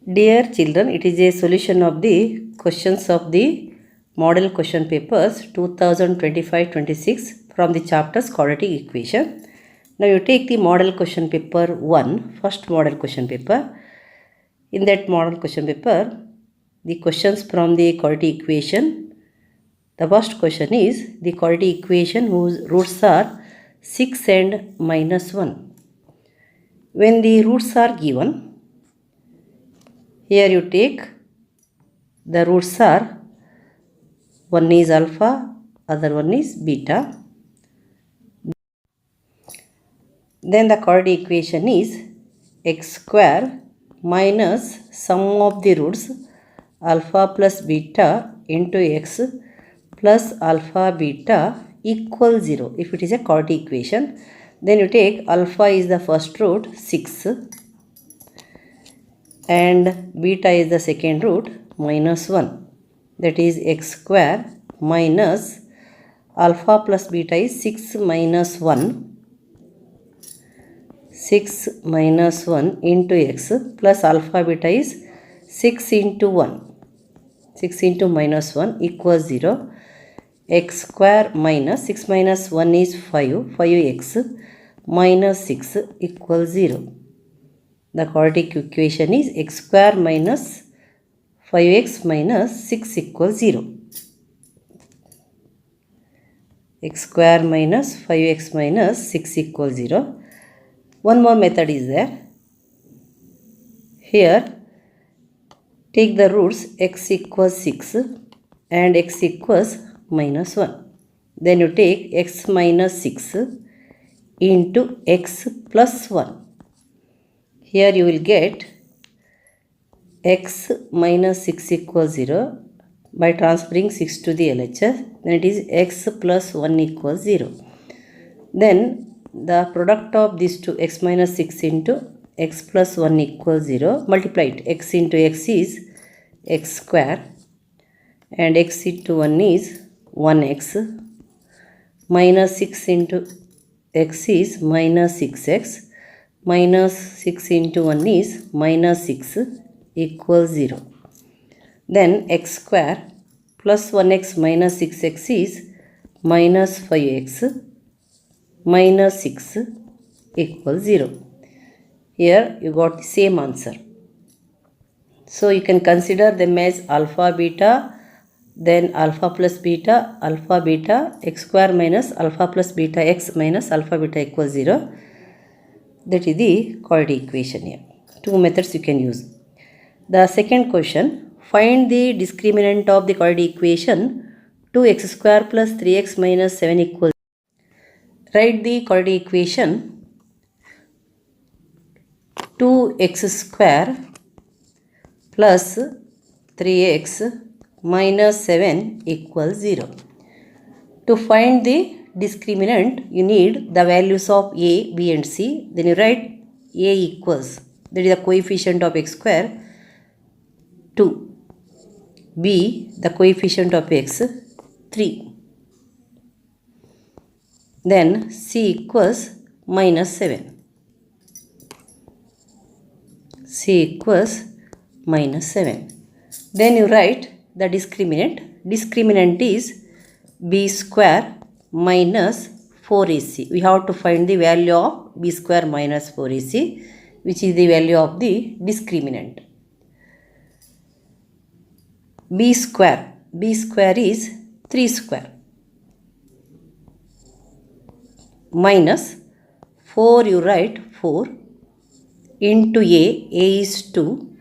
Dear children, it is a solution of the questions of the model question papers 2025-26 from the chapters quadratic equation. Now you take the model question paper 1, first model question paper. In that model question paper, the questions from the quadratic equation. The first question is the quadratic equation whose roots are 6 and minus 1. When the roots are given, here you take the roots are one is alpha, other one is beta. Then the quadratic equation is x square minus sum of the roots alpha plus beta into x plus alpha beta equals 0. If it is a quadratic equation, then you take alpha is the first root 6 and beta is the second root minus 1. That is x square minus alpha plus beta is 6 minus 1. 6 minus 1 into x plus alpha beta is 6 into 1. 6 into minus 1 equals 0. X square minus 6 minus 1 is 5. 5x minus 6 equals 0. The quadratic equation is x square minus 5x minus 6 equals 0. X square minus 5x minus 6 equals 0. One more method is there. Here, take the roots x equals 6 and x equals minus 1. Then you take x minus 6 into x plus 1. Here you will get x minus 6 equals 0 by transferring 6 to the LHS. Then it is x plus 1 equals 0. Then the product of these two, x minus 6 into x plus 1 equals 0. Multiply it. X into x is x square and x into 1 is 1x. Minus 6 into x is minus 6x. Minus 6 into 1 is minus 6 equals 0. Then x square plus 1x minus 6x is minus 5x minus 6 equals 0. Here you got the same answer. So you can consider them as alpha beta, then alpha plus beta, x square minus alpha plus beta x minus alpha beta equals 0. That is the quadratic equation here. Two methods you can use. The second question, find the discriminant of the quadratic equation 2x square plus 3x minus 7 equals. Write the quadratic equation 2x square plus 3x minus 7 equals 0. To find the discriminant, you need the values of a, b and c. Then you write a equals, that is the coefficient of x square, 2. b, the coefficient of x, 3. Then c equals minus 7. c equals minus 7. Then you write the discriminant. Discriminant is b square minus 4ac. We have to find the value of b square minus 4ac, which is the value of the discriminant. b square is 3 square minus 4, you write 4 into a is 2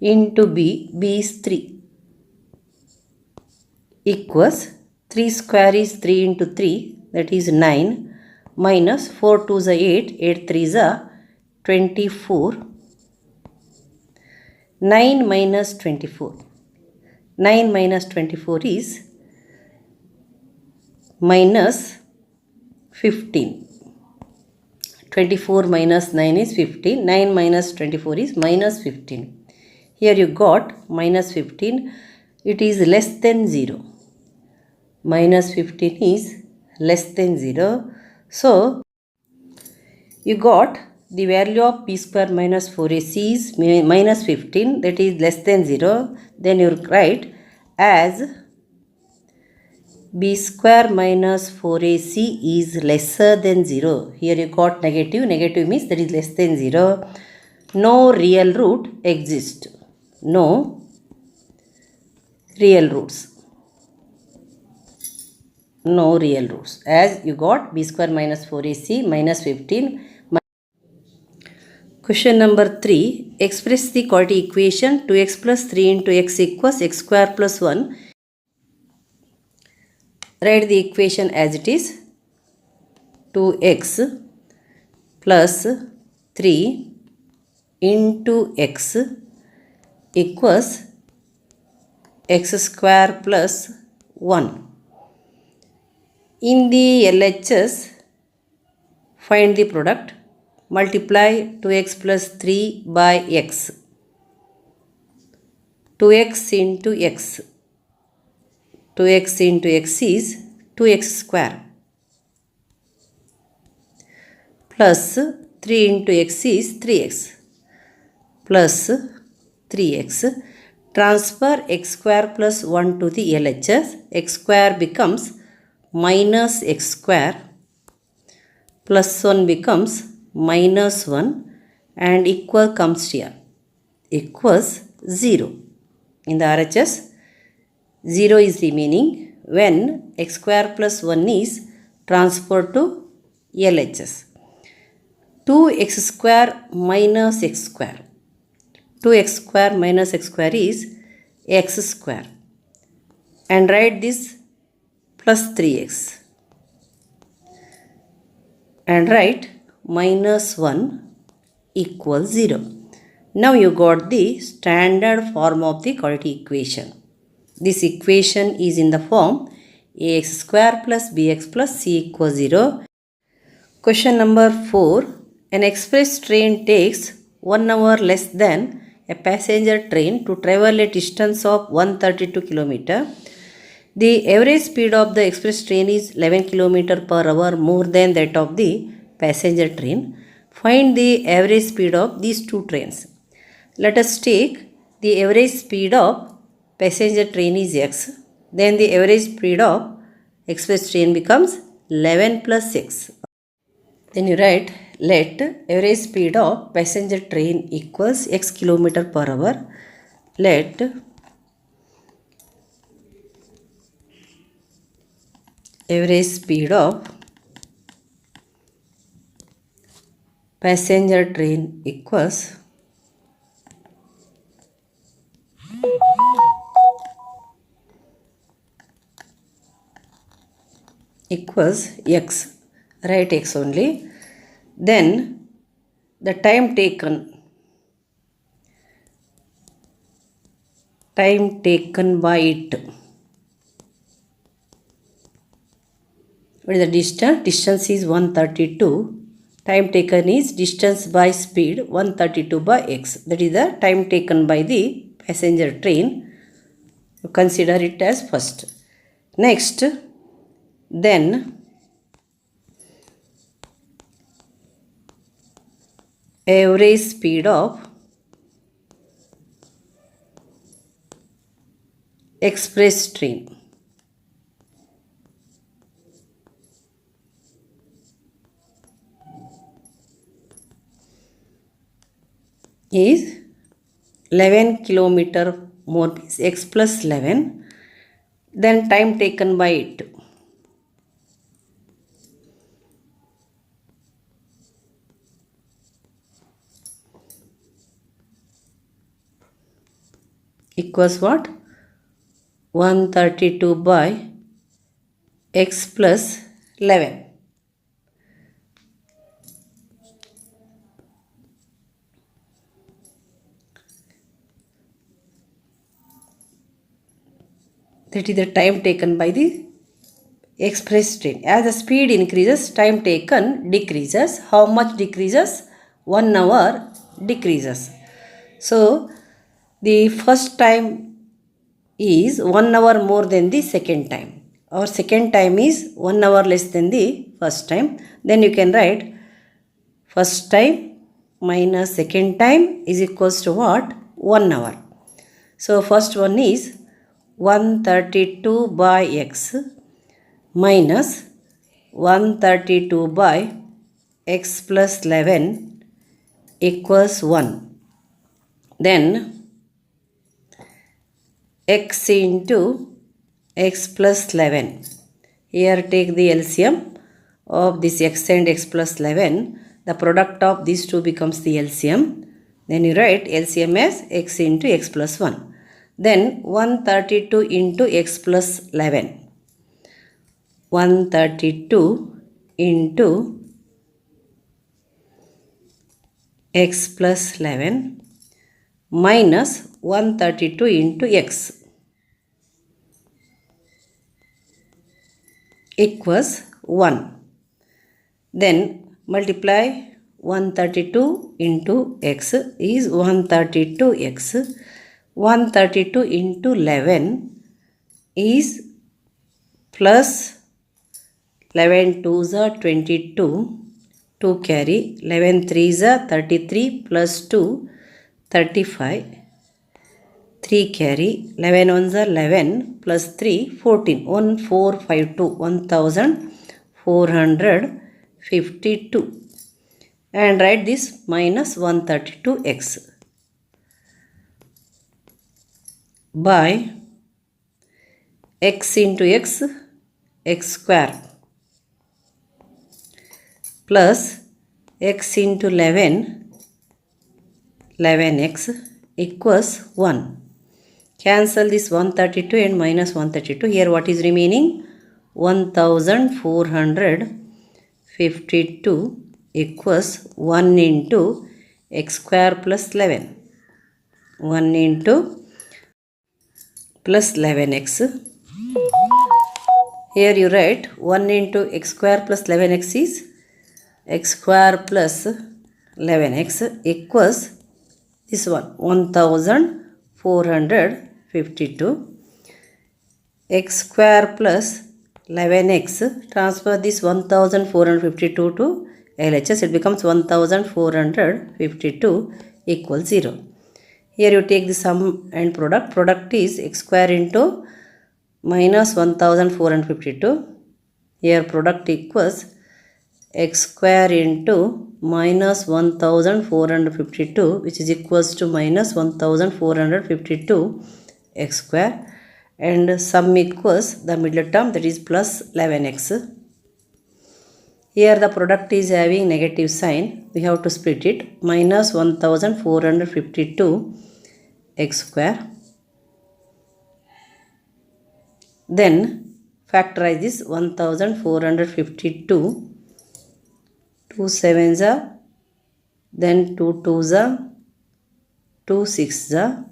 into b is 3 equals 3 square is 3 into 3, that is 9, minus 4 2 is 8, 8 3 is 24, 9 minus 24. 9 minus 24 is minus 15. 24 minus 9 is 15. 9 minus 24 is minus 15. Here you got minus 15. It is less than 0. Minus 15 is less than 0. So, you got the value of b square minus 4ac is minus 15, that is less than 0, then you write as b square minus 4ac is lesser than 0. Here you got negative. Negative means that is less than 0. No real root exists. No real roots. No real roots. As you got b square minus 4ac minus 15. Question number 3. Express the quadratic equation 2x plus 3 into x equals x square plus 1. Write the equation as it is. 2x plus 3 into x equals x square plus 1. In the LHS, find the product. Multiply 2x plus 3 by x. 2x into x. 2x into x is 2x square. Plus 3 into x is 3x. Plus 3x. Transfer x square plus 1 to the LHS. X square becomes minus x square. Plus 1 becomes minus 1 and equal comes here. Equals 0. In the RHS, 0 is remaining when x square plus 1 is transferred to LHS. 2x square minus x square. 2x square minus x square is x square. And write this plus 3x. And write minus 1 equals 0. Now you got the standard form of the quadratic equation. This equation is in the form ax square plus bx plus c equals 0. Question number 4. An express train takes 1 hour less than a passenger train to travel a distance of 132 km. The average speed of the express train is 11 km per hour more than that of the passenger train. Find the average speed of these two trains. Let us take the average speed of passenger train is x. Then the average speed of express train becomes 11 plus x. Then you write let average speed of passenger train equals x km per hour. Let average speed of passenger train equals x. Write x only. Then the time taken by it. What is the distance? Distance is 132. Time taken is distance by speed 132 by x. That is the time taken by the passenger train. Consider it as first. Next, then average speed of express train is 11 km more means x plus 11. Then time taken by it. Equals what? 132 by x plus 11. That is the time taken by the express train. As the speed increases, time taken decreases. How much decreases? 1 hour decreases. So, the first time is 1 hour more than the second time. Our second time is 1 hour less than the first time. Then you can write first time minus second time is equals to what? 1 hour. So first one is 132 by x minus 132 by x plus 11 equals 1. Then x into x plus 11. Here take the LCM of this x and x plus 11. The product of these two becomes the LCM. Then you write LCM as x into x plus 1. Then 132 into x plus 11. 132 into x plus 11 minus 132 into x equals 1. Then multiply 132 into x is 132x. 132 into 11 is plus 11 2s are 22. 2 carry 11 3s are 33 plus 2 35. 3 carry 11 ones are 11 plus 3 14. 1452 1452 and write this minus 132x by x into x x square plus x into 11 11x equals 1. Cancel this 132 and minus 132. Here what is remaining? 1452 equals 1 into x square plus 11. 1 into plus 11x. Here you write 1 into x square plus 11x is x square plus 11x equals this one 1452. X square plus 11x, transfer this 1452 to LHS, it becomes 1452 equals 0. Here you take the sum and product. Product is x square into minus 1452. Here product equals x square into minus 1452, which is equals to minus 1452 x square, and sum equals the middle term, that is plus 11x. Here the product is having negative sign, we have to split it. Minus 1452 x square, then factorize this 1452. 2 sevens are, then 2 twos are, 2 sixes are,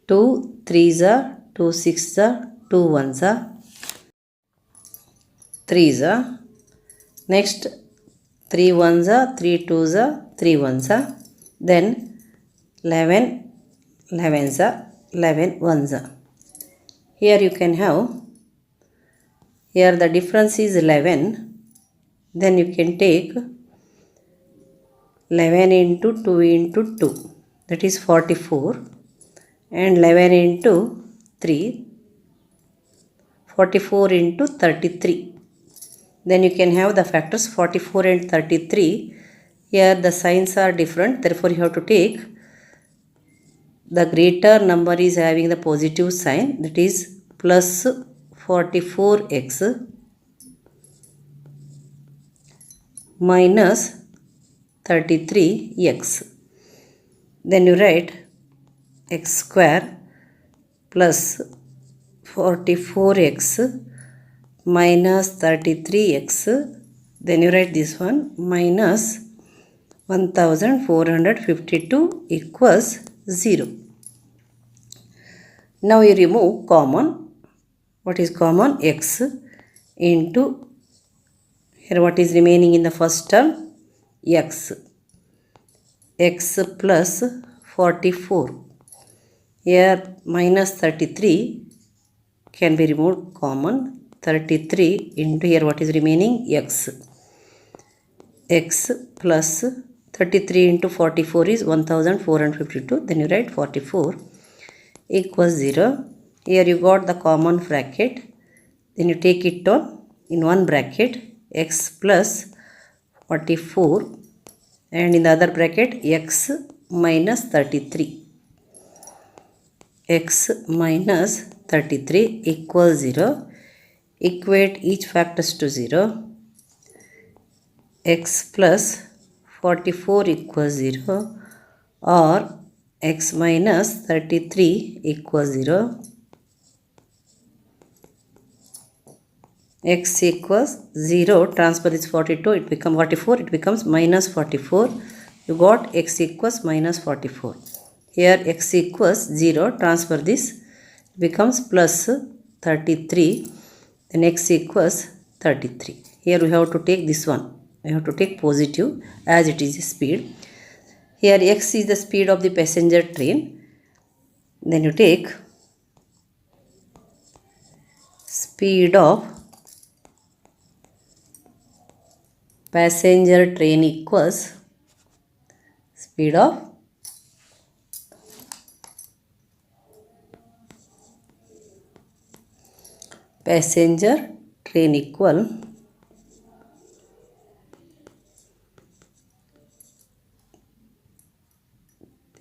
2 threes are, 2 sixes are, 2 ones are, 3s are. Next 3 ones are, 3 twos are, 3 ones are. Then 11 11s are, 11 ones are. Here you can have, here the difference is 11. Then you can take 11 into 2 into 2, that is 44, and 11 into 3, 44 into 33. Then you can have the factors 44 and 33. Here the signs are different, therefore you have to take the greater number is having the positive sign, that is plus 44x minus 33x. Then you write x square plus 44x minus 33x. Then you write this one minus 1452 equals 0. Now you remove common. What is common? X into, here what is remaining in the first term? X. X plus 44. Here minus 33 can be removed common. 33 into, here what is remaining? X. x plus 33 into 44 is 1452. Then you write 44 equals 0. Here you got the common bracket. Then you take it on in one bracket, x plus 44, and in the other bracket x minus 33. X minus 33 equals 0. Equate each factors to 0. X plus 44 equals 0 or x minus 33 equals 0. X equals 0, transfer this 42, it becomes 44, it becomes minus 44. You got x equals minus 44. Here x equals 0, transfer this, it becomes plus 33, then x equals 33. Here we have to take this one, we have to take positive as it is speed. Here x is the speed of the passenger train. Then you take speed of passenger train equals speed of passenger train equal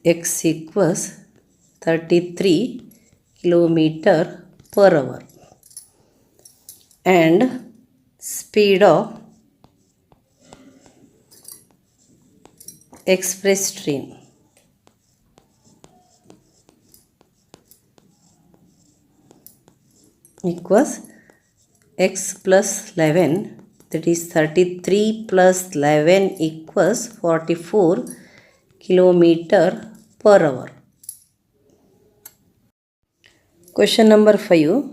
x equals 33 kilometer per hour and speed of express train equals x plus 11, that is 33 plus 11 equals 44 kilometer per hour. Question number 5.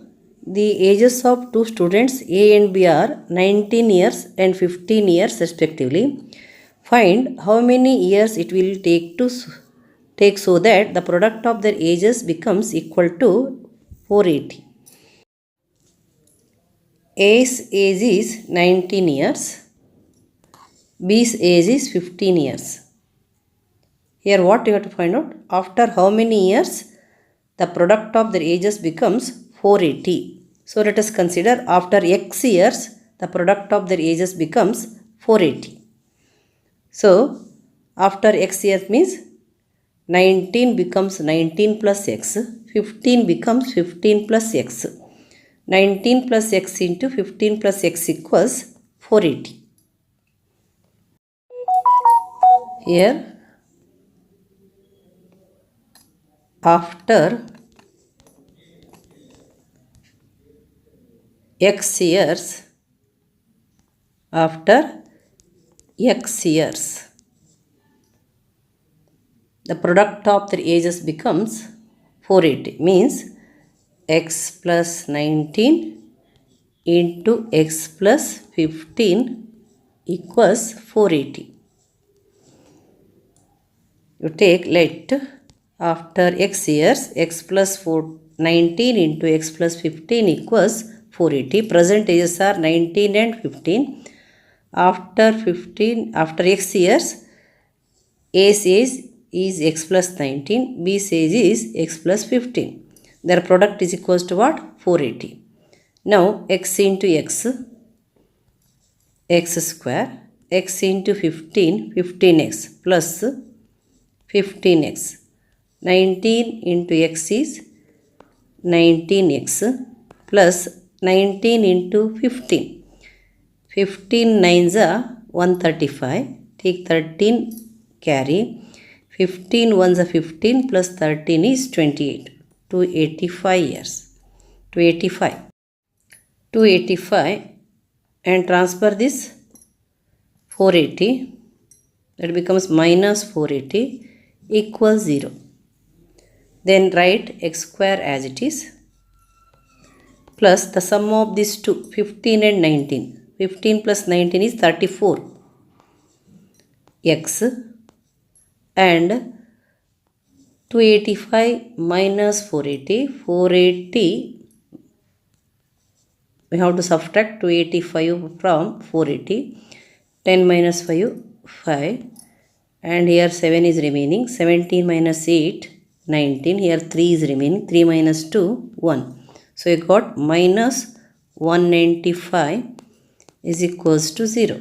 The ages of two students A and B are 19 years and 15 years respectively. Find how many years it will take so that the product of their ages becomes equal to 480. A's age is 19 years, B's age is 15 years. Here what you have to find out? After how many years the product of their ages becomes 480. So let us consider after x years the product of their ages becomes 480. So after x years means 19 becomes 19 plus x, 15 becomes 15 plus x. 19 plus x into 15 plus x equals 480. Here after x years, the product of their ages becomes 480, means x plus 19 into x plus 15 equals 480. You take let after x years, x plus 19 into x plus 15 equals 480. Present ages are 19 and 15. After x years, A's age is x plus 19, B's age is x plus 15. Their product is equals to what? 480. Now x into x square, x into 15, 15x plus 15x. 19 into x is 19x plus 19 into 15. 15 nines are 135. Take 13 carry. 15 ones are 15 plus 13 is 28. 285 years. 285 and transfer this 480. That becomes minus 480 equals 0. Then write x square as it is plus the sum of these two, 15 and 19. 15 plus 19 is 34 x and 285 minus 480. 480, we have to subtract 285 from 480. 10 minus 5, 5. And here 7 is remaining. 17 minus 8, 19. Here 3 is remaining. 3 minus 2, 1. So you got minus 195 is equals to 0.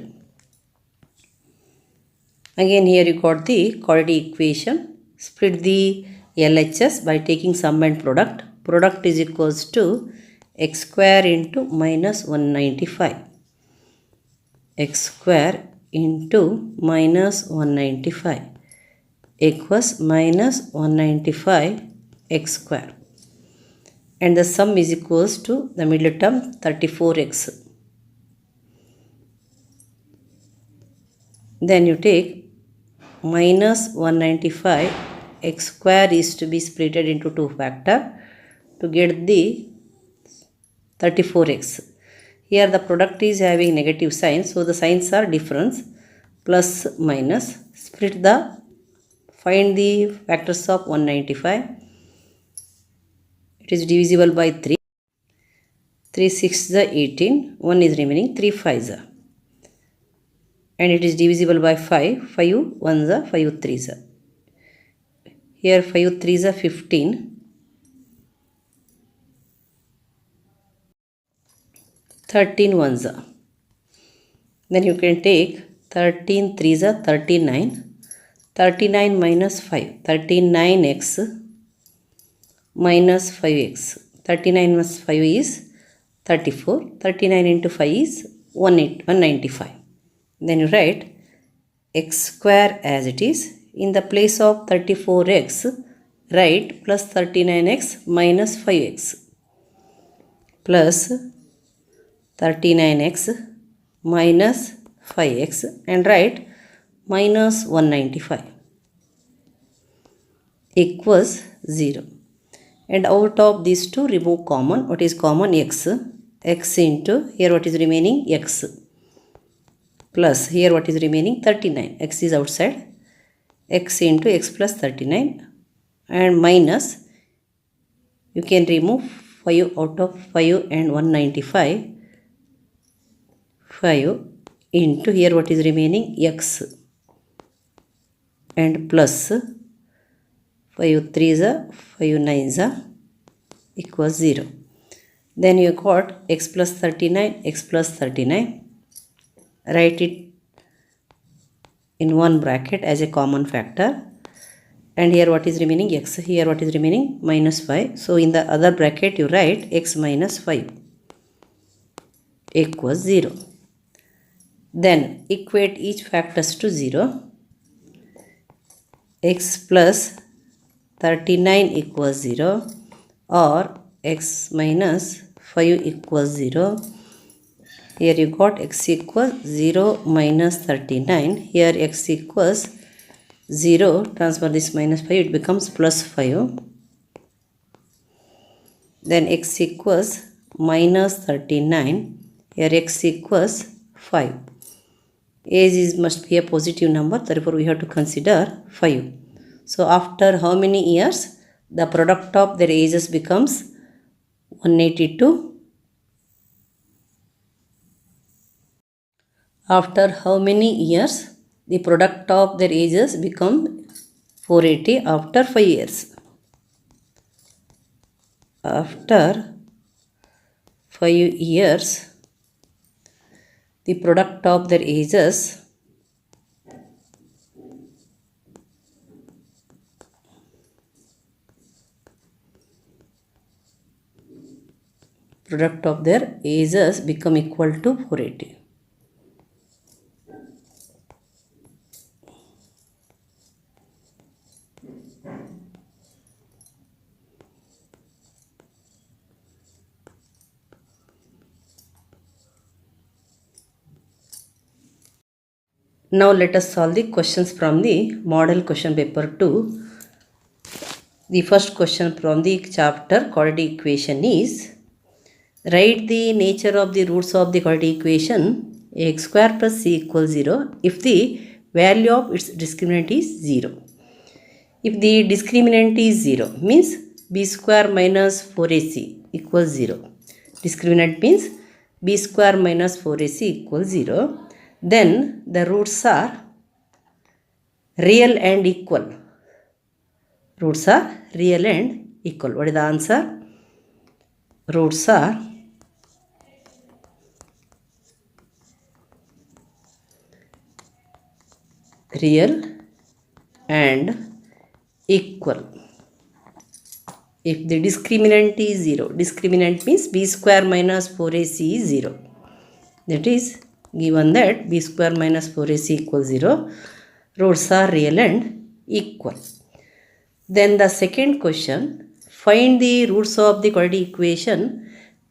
Again here you got the quadratic equation. Split the LHS by taking sum and product. Product is equals to x square into minus 195. X square into minus 195 equals minus 195 x square. And the sum is equals to the middle term 34x. Then you take minus 195 x square is to be splitted into 2 factor to get the 34x. Here the product is having negative sign, so the signs are different, plus minus. Find the factors of 195. It is divisible by 3. 3 6 is 18, 1 is remaining, 3 5 is. And it is divisible by 5, 5 1 is 5 3 is. Here 5 3 is 15. 13 ones. Then you can take 13 3s are 39. 39 minus 5. 39x minus 5x. 39 minus 5 is 34. 39 into 5 is 195. Then you write x square as it is. In the place of 34x, write plus 39x minus 5x. Plus 39x minus 5x and write minus 195 equals 0. And out of these two remove common. What is common? X. X into here what is remaining? X. Plus here what is remaining? 39. X is outside. X into x plus 39 and minus. You can remove 5 out of 5 and 195. 5 into here what is remaining? X and plus 5 3 is 5 9 is equals 0. Then you got x plus 39, x plus 39. Write it in one bracket as a common factor. And here what is remaining? X. Here what is remaining? Minus 5. So in the other bracket you write x minus 5 equals 0. Then equate each factors to 0. X plus 39 equals 0 or x minus 5 equals 0. Here you got x equals 0 minus 39. Here x equals 0. Transfer this minus 5. It becomes plus 5. Then x equals minus 39. Here x equals 5. Age must be a positive number. Therefore, we have to consider 5. So, after how many years the product of their ages becomes 182? After how many years the product of their ages become 480? After 5 years. After 5 years the product of their ages become equal to 480. Now let us solve the questions from the model question paper 2. The first question from the chapter quadratic equation is, write the nature of the roots of the quadratic equation x square plus c equals 0 if the value of its discriminant is 0. If the discriminant is 0 means b square minus 4ac equals 0. Discriminant means b square minus 4ac equals 0. then the roots are real and equal. Roots are real and equal. What is the answer? Roots are real and equal. If the discriminant is 0, discriminant means b square minus 4ac is 0. That is given that b square minus 4ac equals 0. Roots are real and equal. Then the second question, find the roots of the quadratic equation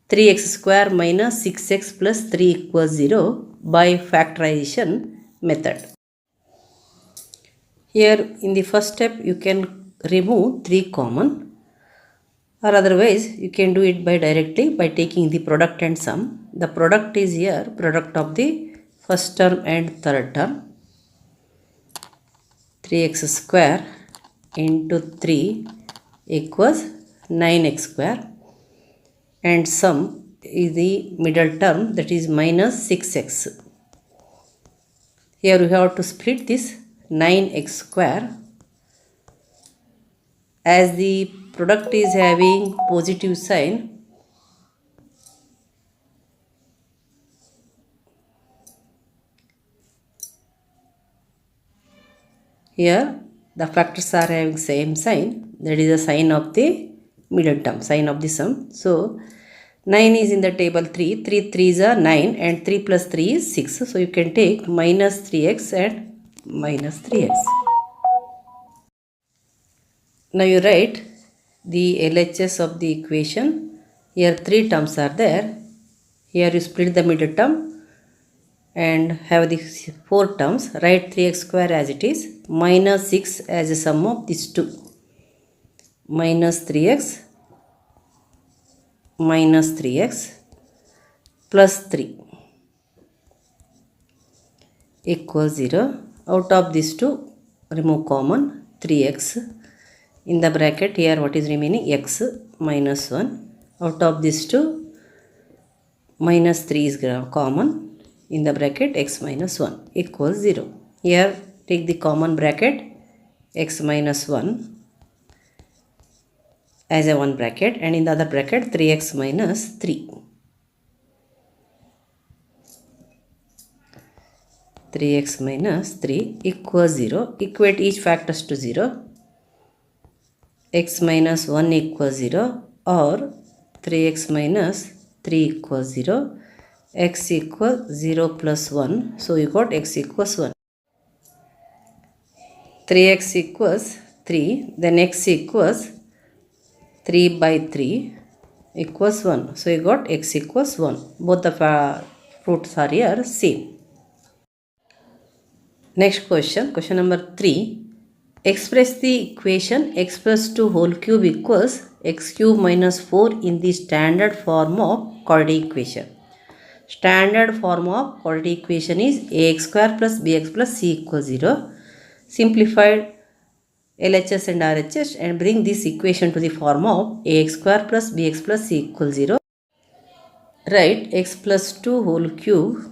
3x square minus 6x plus 3 equals 0 by factorization method. Here in the first step you can remove 3 common, or otherwise you can do it by directly by taking the product and sum. The product is here product of the first term and third term. 3x square into 3 equals 9x square, and sum is the middle term, that is minus 6x. Here we have to split this 9x square, as the product is having positive sign. Here the factors are having same sign, that is the sign of the middle term, sign of the sum. So 9 is in the table 3, 3 3s are 9 and 3 plus 3 is 6. So you can take minus 3x and minus 3x. Now you write the LHS of the equation. Here 3 terms are there. Here you split the middle term and have the 4 terms. Write 3x square as it is, minus 6 as a sum of these two. Minus 3x minus 3x plus 3 equals 0. Out of these two remove common, 3x. In the bracket here what is remaining? X minus 1. Out of these two minus 3 is common. In the bracket x minus 1 equals 0. Here take the common bracket, x minus 1 as a one bracket, and in the other bracket 3x minus 3. 3x minus 3 equals 0. Equate each factors to 0. X minus 1 equals 0, or 3x minus 3 equals 0. X equals 0 plus 1. So you got x equals 1. 3x equals 3. Then x equals 3 by 3 equals 1. So you got x equals 1. Both the roots are here same. Next question, question number 3. Express the equation x plus 2 whole cube equals x cube minus 4 in the standard form of quadratic equation. Standard form of quadratic equation is ax square plus bx plus c equals 0. Simplified LHS and RHS and bring this equation to the form of ax square plus bx plus c equals 0. Write x plus 2 whole cube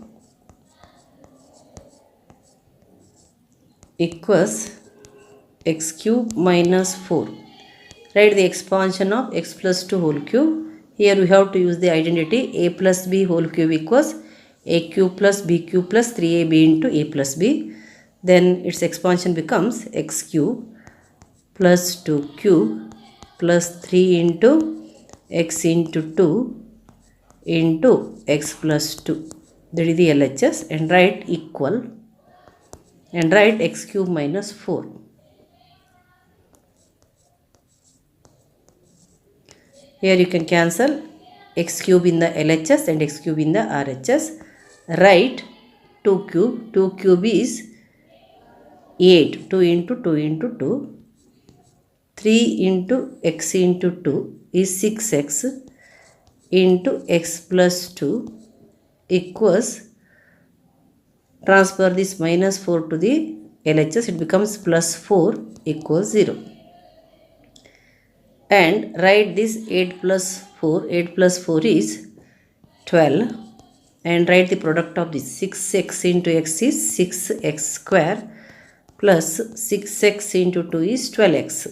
equals x cube minus 4. Write the expansion of x plus 2 whole cube. Here we have to use the identity a plus b whole cube equals a cube plus b cube plus 3ab into a plus b. Then its expansion becomes x cube plus 2 cube plus 3 into x into 2 into x plus 2. That is the LHS, and write equal and write x cube minus 4. Here you can cancel x cube in the LHS and x cube in the RHS. Write 2 cube. 2 cube is 8. 2 into 2 into 2. 3 into x into 2 is 6x into x plus 2 equals, transfer this minus 4 to the LHS, it becomes plus 4 equals 0. And write this 8 plus 4. 8 plus 4 is 12 and write the product of this. 6x into x is 6x square plus 6x into 2 is 12x.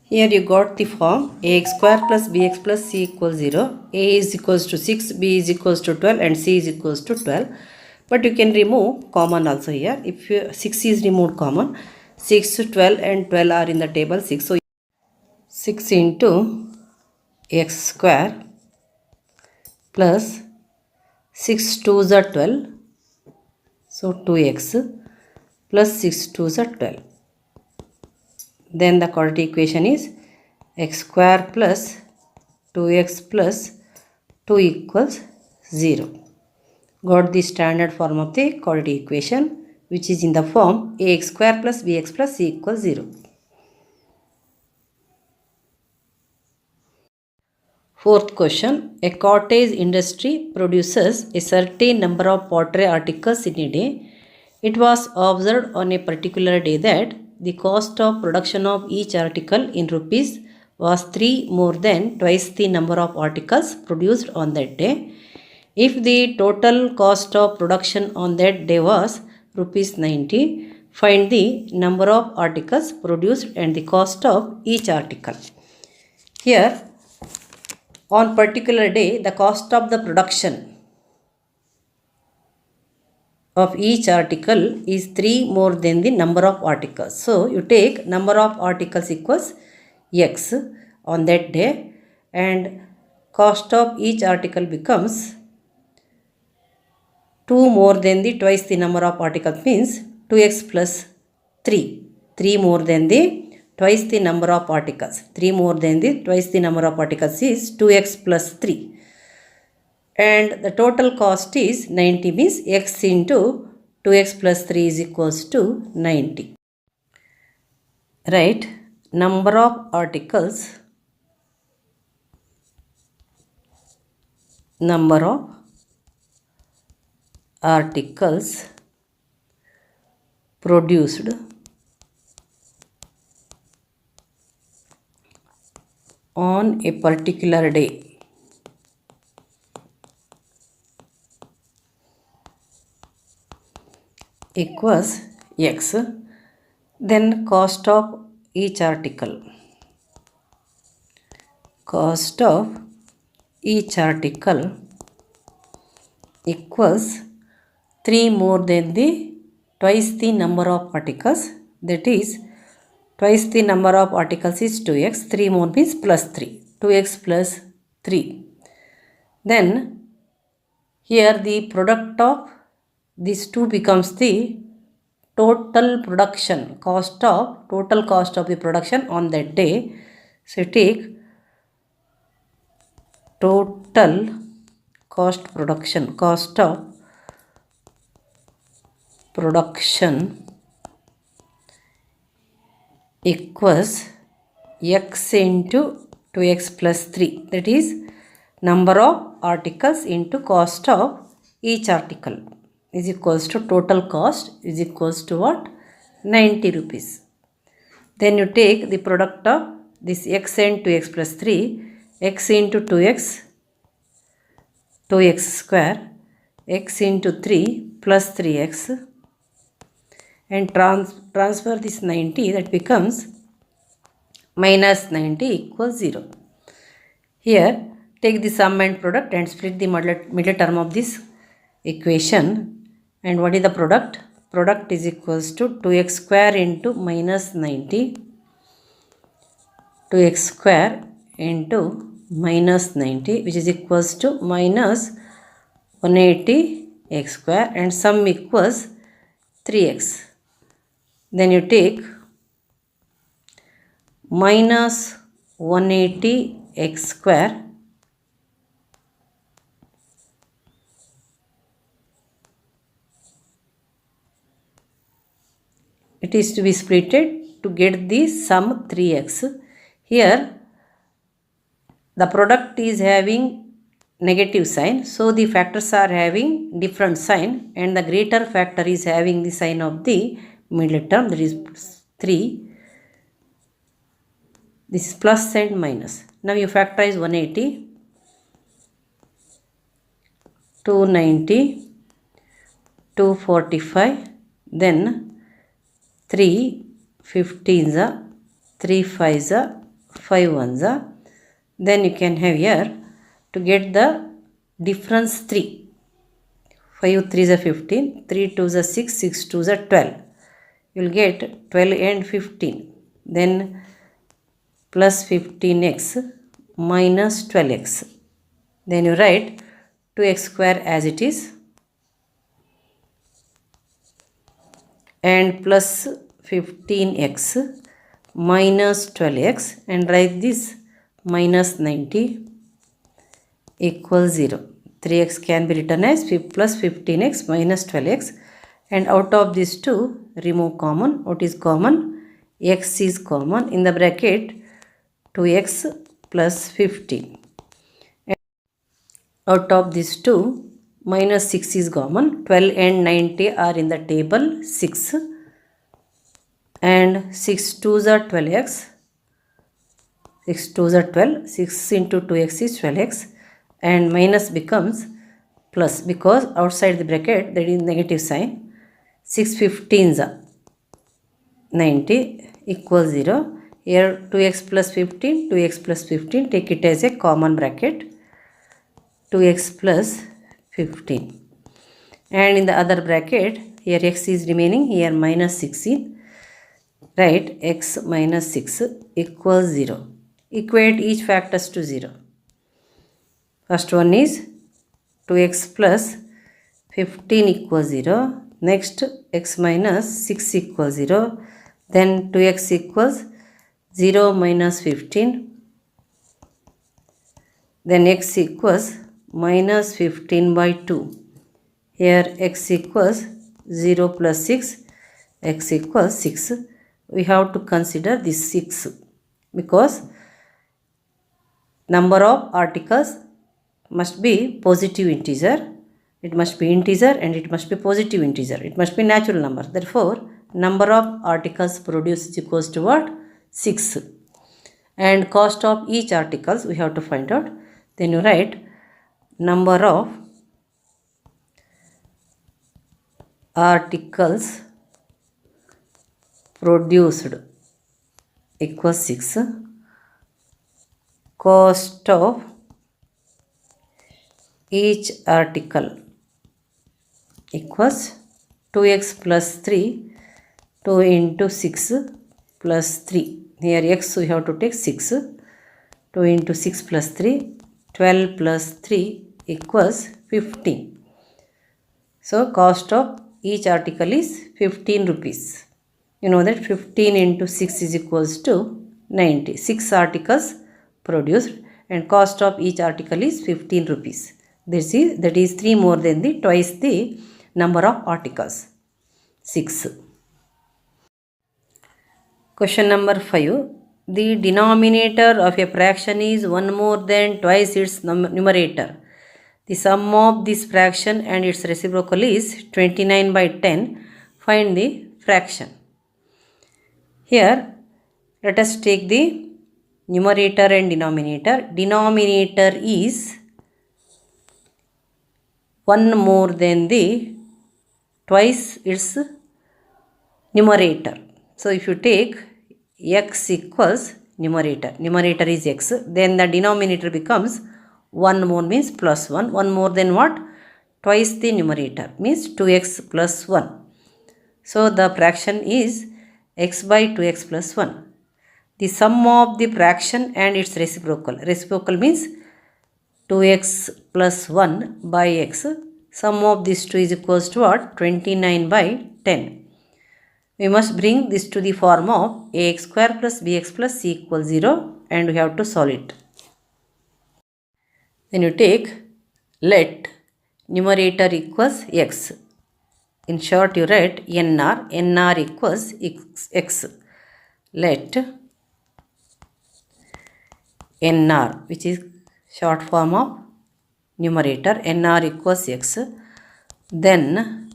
Here you got the form ax square plus bx plus c equals 0. A is equals to 6, b is equals to 12 and c is equals to 12. But you can remove common also here. If 6 is removed common, 6, 12 and 12 are in the table 6. So 6 into x square plus 6 2s are 12. So 2x plus 6 2s are 12. Then the quadratic equation is x square plus 2x plus 2 equals 0. Got the standard form of the quadratic equation, which is in the form ax square plus bx plus c equals 0. Fourth question. A cottage industry produces a certain number of pottery articles in a day. It was observed on a particular day that the cost of production of each article in rupees was 3 more than twice the number of articles produced on that day. If the total cost of production on that day was rupees 90, find the number of articles produced and the cost of each article. Here, on particular day, the cost of the production of each article is 3 more than the number of articles. So, you take number of articles equals x on that day and cost of each article becomes 2 more than the twice the number of articles means 2x plus 3. 3 more than the twice the number of articles. 3 more than the twice the number of articles is 2x plus 3. And the total cost is 90 means x into 2x plus 3 is equals to 90. Right, number of articles produced on a particular day equals x. Then cost of each article equals 3 more than the twice the number of articles, that is twice the number of articles is 2x, 3 more means plus 3, 2x plus 3. Then here the product of these two becomes the total cost of the production on that day. So take total cost of production equals x into 2x plus 3, that is number of articles into cost of each article is equals to total cost is equals to what? 90 rupees. Then you take the product of this x and 2x plus 3, x into 2x square, x into 3 plus 3x, and transfer this 90, that becomes minus 90 equals 0. Here take the sum and product and split the middle term of this equation. And what is the product? Product is equals to 2x square into minus 90, 2x square into minus 90, which is equals to minus 180 x square, and sum equals 3x. Then you take minus 180 x square it is to be splitted to get the sum 3x. Here the product is having negative sign, so the factors are having different sign, and the greater factor is having the sign of the middle term, that is 3. This is plus and minus. Now you factorize 180. 290, 245, then 3 15s, 3 5s, 5 1s. Then you can have here to get the difference 3. 5 3s are 15, 3 2s are 6, 6 2s are 12. You will get 12 and 15. Then plus 15x minus 12x. Then you write 2x square as it is and plus 15x minus 12x and write this minus 90 equals 0. 3x can be written as plus 15x minus 12x, and out of these two remove common. What is common? X is common. In the bracket 2x plus 15. And out of these two minus 6 is common. 12 and 90 are in the table 6, and 6 2s are 12x. 6 2s are 12. 6 into 2x is 12x, and minus becomes plus because outside the bracket there is negative sign. 6 15s are 90 equals 0. Here 2x plus 15, 2x plus 15, take it as a common bracket, 2x plus 15. And in the other bracket, here x is remaining, here minus 16. Write x minus 6 equals 0. Equate each factors to 0. First one is 2x plus 15 equals 0. Next, x minus 6 equals 0. Then 2x equals 0 minus 15. Then x equals minus 15 by 2. Here x equals 0 plus 6. X equals 6. We have to consider this 6 because number of articles must be positive integer. It must be integer and it must be positive integer. It must be natural number. Therefore, number of articles produced is equals to what? 6. And cost of each articles we have to find out. Then you write number of articles produced equals 6. Cost of each article equals 2x plus 3, 2 into 6 plus 3. Here x we have to take 6, 2 into 6 plus 3, 12 plus 3 equals 15. So cost of each article is 15 rupees. You know that 15 into 6 is equals to 90. 6 articles produced and cost of each article is 15 rupees. That is 3 more than twice the number of articles, 6. Question number 5. The denominator of a fraction is 1 more than twice its numerator. The sum of this fraction and its reciprocal is 29 by 10. Find the fraction. Here, let us take the numerator and denominator. Denominator is 1 more than twice its numerator. So, if you take x equals numerator is x, then the denominator becomes 1 more means plus 1. 1 more than what? Twice the numerator means 2x plus 1. So, the fraction is x by 2x plus 1. The sum of the fraction and its reciprocal. Reciprocal means 2x plus 1 by x. Sum of these two is equals to what? 29 by 10. We must bring this to the form of ax square plus bx plus c equals 0 and we have to solve it. Then you take let numerator equals x. In short you write nr equals x. Let nr, which is short form of numerator, nr equals x. Then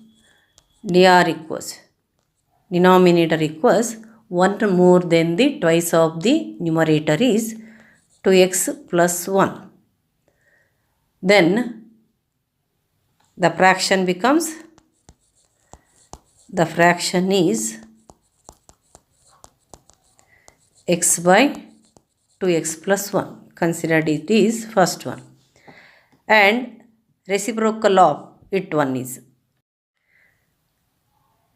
dr equals denominator equals 1 more than twice of the numerator is 2x plus 1. Then The fraction becomes, the fraction is x by 2x plus 1. Considered it is first one. And reciprocal of it one is.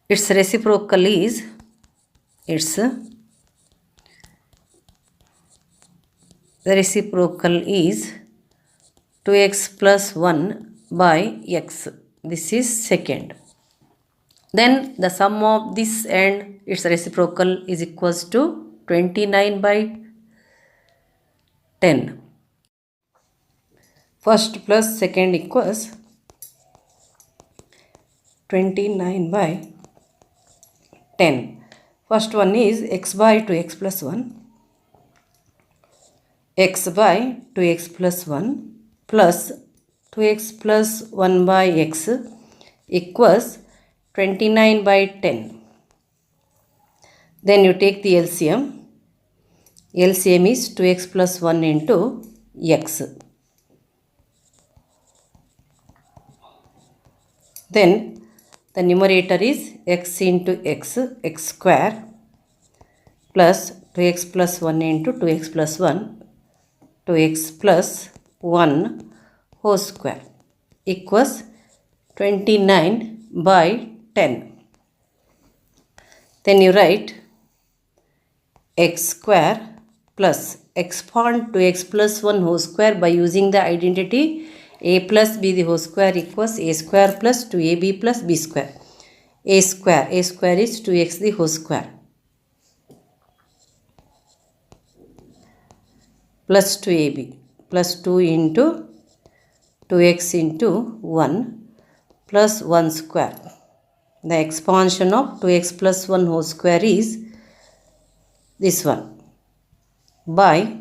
Its reciprocal is, the reciprocal is 2x plus 1 by x. This is second. Then the sum of this and its reciprocal is equals to 29 by 10. First plus second equals 29 by 10. First one is x by 2x plus 1. X by 2x plus 1 plus 2x plus 1 by x equals 29 by 10. Then you take the LCM. LCM is 2x plus 1 into x. Then the numerator is x into x square plus 2x plus 1 into 2x plus 1, 2x plus 1 whole square equals 29 by 10. Then you write x square plus expand 2x plus 1 whole square by using the identity a plus b the whole square equals a square plus 2ab plus b square. A square is 2x the whole square plus 2ab plus 2 into 2x into 1 plus 1 square. The expansion of 2x plus 1 whole square is this one by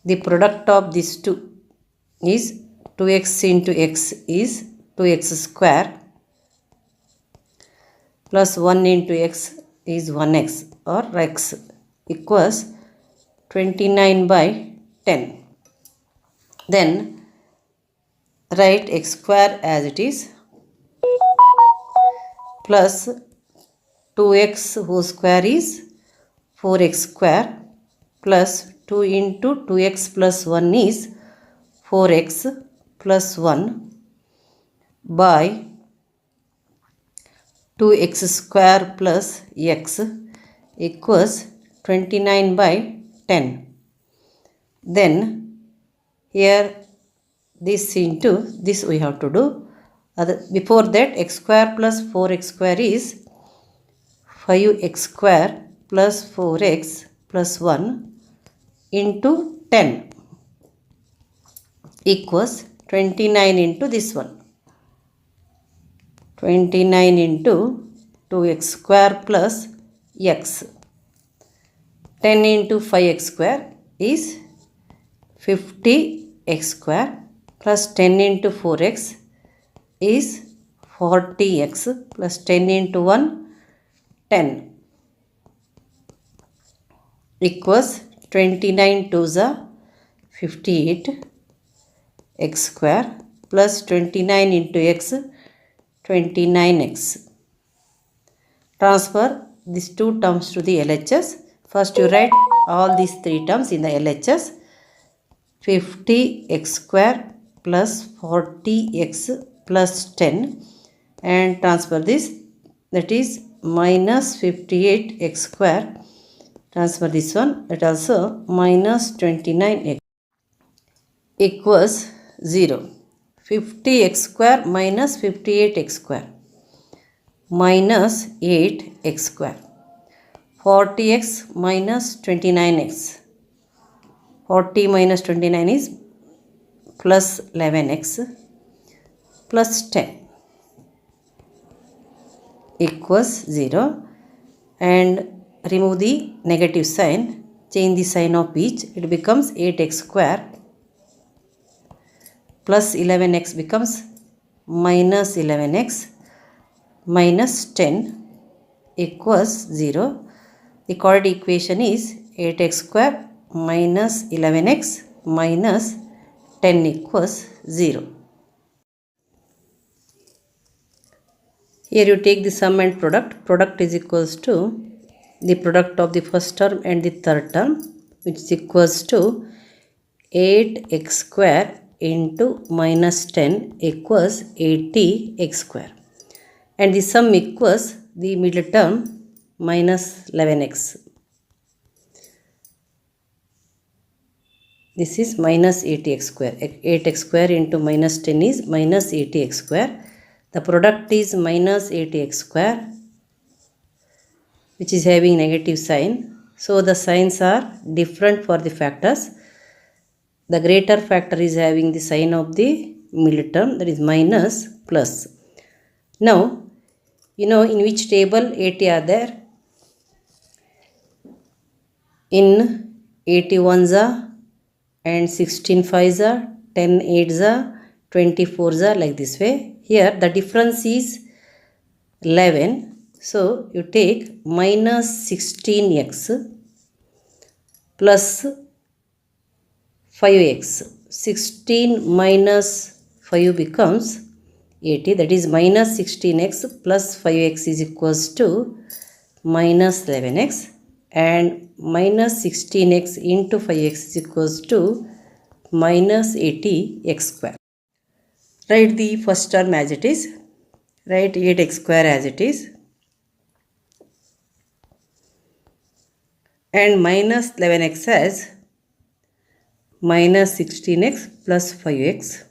the product of these two is 2x into x is 2x square plus 1 into x is 1x or x equals 29 by 10. Then write x square as it is plus 2x whole square is 4x square plus 2 into 2x plus 1 is 4x plus 1 by 2x square plus x equals 29 by 10. Then here this into this we have to do. Before that x square plus 4x square is 5x square plus 4x plus 1 into 10 equals 29 into this one. 29 into 2x square plus x. 10 into 5x square is 50x square plus 10 into 4x is 40x plus 10 into 1 10 equals 29 to the 58 x square plus 29 into x 29x. Transfer these two terms to the LHS. First you write all these three terms in the LHS. 50x square plus 40x plus 10 and transfer this, that is minus 58x square. Transfer this one, that also minus 29x equals 0. 50x square minus 58x square minus 8x square. 40x minus 29x. 40 minus 29 is plus 11x plus 10 equals 0. And remove the negative sign. Change the sign of each. It becomes 8x square plus 11x becomes minus 11x minus 10 equals 0. The quadratic equation is 8x square minus 11x minus 10 equals 0. Here you take the sum and product. Product is equals to the product of the first term and the third term, which is equals to 8x square into minus 10 equals 80x square. And the sum equals the middle term minus 11x. This is minus 80x square. 8x square into minus 10 is minus 80x square. The product is minus 80x square, which is having negative sign. So the signs are different for the factors. The greater factor is having the sign of the middle term, that is minus plus. Now, you know in which table 80 are there? In 81s and 16 5s, 10 8s, 24s, like this way. Here the difference is 11. So you take minus 16x plus 5x. 16 minus 5 becomes 80, that is minus 16x plus 5x is equals to minus 11x, and minus 16x into 5x is equals to minus 80x square. Write the first term as it is. Write 8x square as it is, and minus 11x as minus 16x plus 5x,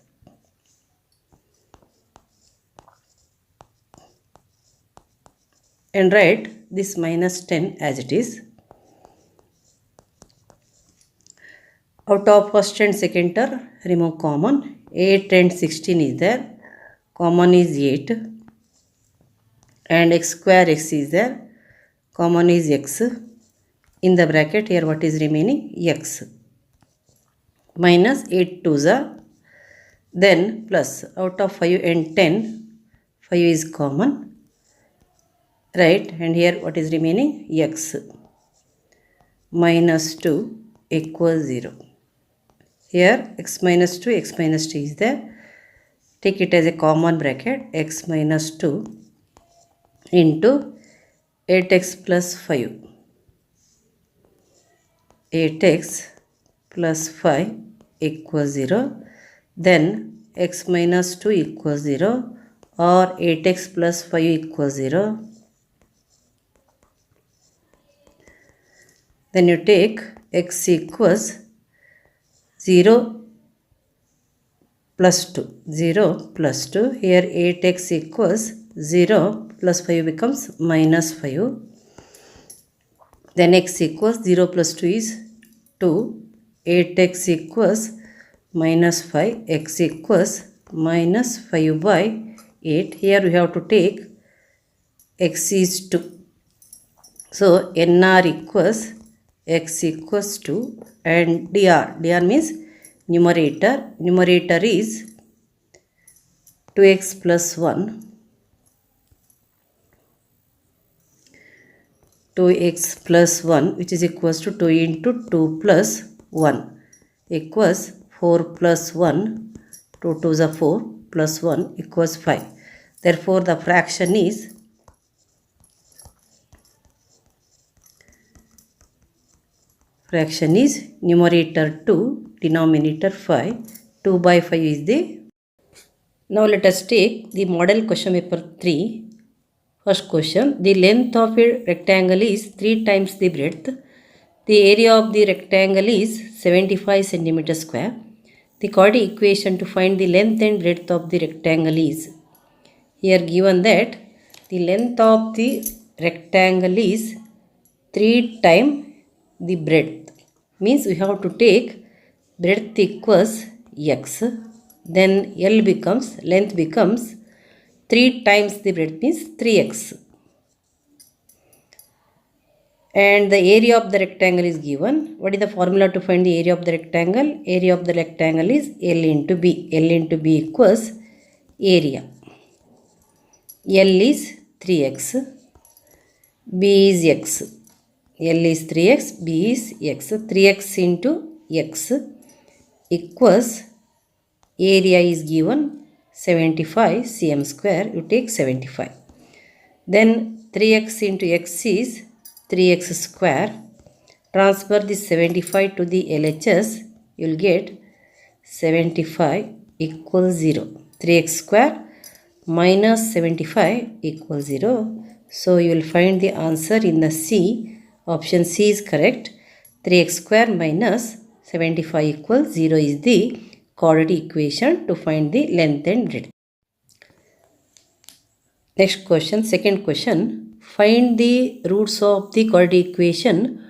and write this minus 10 as it is. Out of first and second term, remove common. 8 and 16 is there. Common is 8. And x square x is there. Common is x. In the bracket here what is remaining? X. Minus 8 2s are. Then plus. Out of 5 and 10, 5 is common. Right, and here what is remaining? X. Minus 2 equals 0. Here x minus 2 is there. Take it as a common bracket. X minus 2 into 8x plus 5. 8x plus 5 equals 0. Then x minus 2 equals 0, or 8x plus 5 equals 0. Then you take x equals 0 plus 2. 0 plus 2. Here 8x equals 0 plus 5 becomes minus 5. Then x equals 0 plus 2 is 2. 8x equals minus 5. X equals minus 5 by 8. Here we have to take x is 2. So NR equals x equals 2, and dr means numerator is 2x plus 1, 2x plus 1, which is equals to 2 into 2 plus 1 equals 4 plus 1, 2 2s are 4 plus 1 equals 5. Therefore the fraction is numerator 2, denominator 5. 2 by 5 is the. Now let us take the model question paper 3. First question, the length of a rectangle is 3 times the breadth. The area of the rectangle is 75 cm square. The quadratic equation to find the length and breadth of the rectangle is. Here given that the length of the rectangle is 3 times the breadth. Means we have to take breadth equals x. Then L becomes, length becomes 3 times the breadth, means 3x. And the area of the rectangle is given. What is the formula to find the area of the rectangle? Area of the rectangle is L into B. L into B equals area. L is 3x. B is x. L is 3x, B is x. 3x into x equals area is given 75 cm square. You take 75. Then 3x into x is 3x square. Transfer this 75 to the LHS. You will get 75 equals 0. 3x square minus 75 equals 0. So you will find the answer in the C. Option C is correct. 3x square minus 75 equals 0 is the quadratic equation to find the length and breadth. Next question, second question. Find the roots of the quadratic equation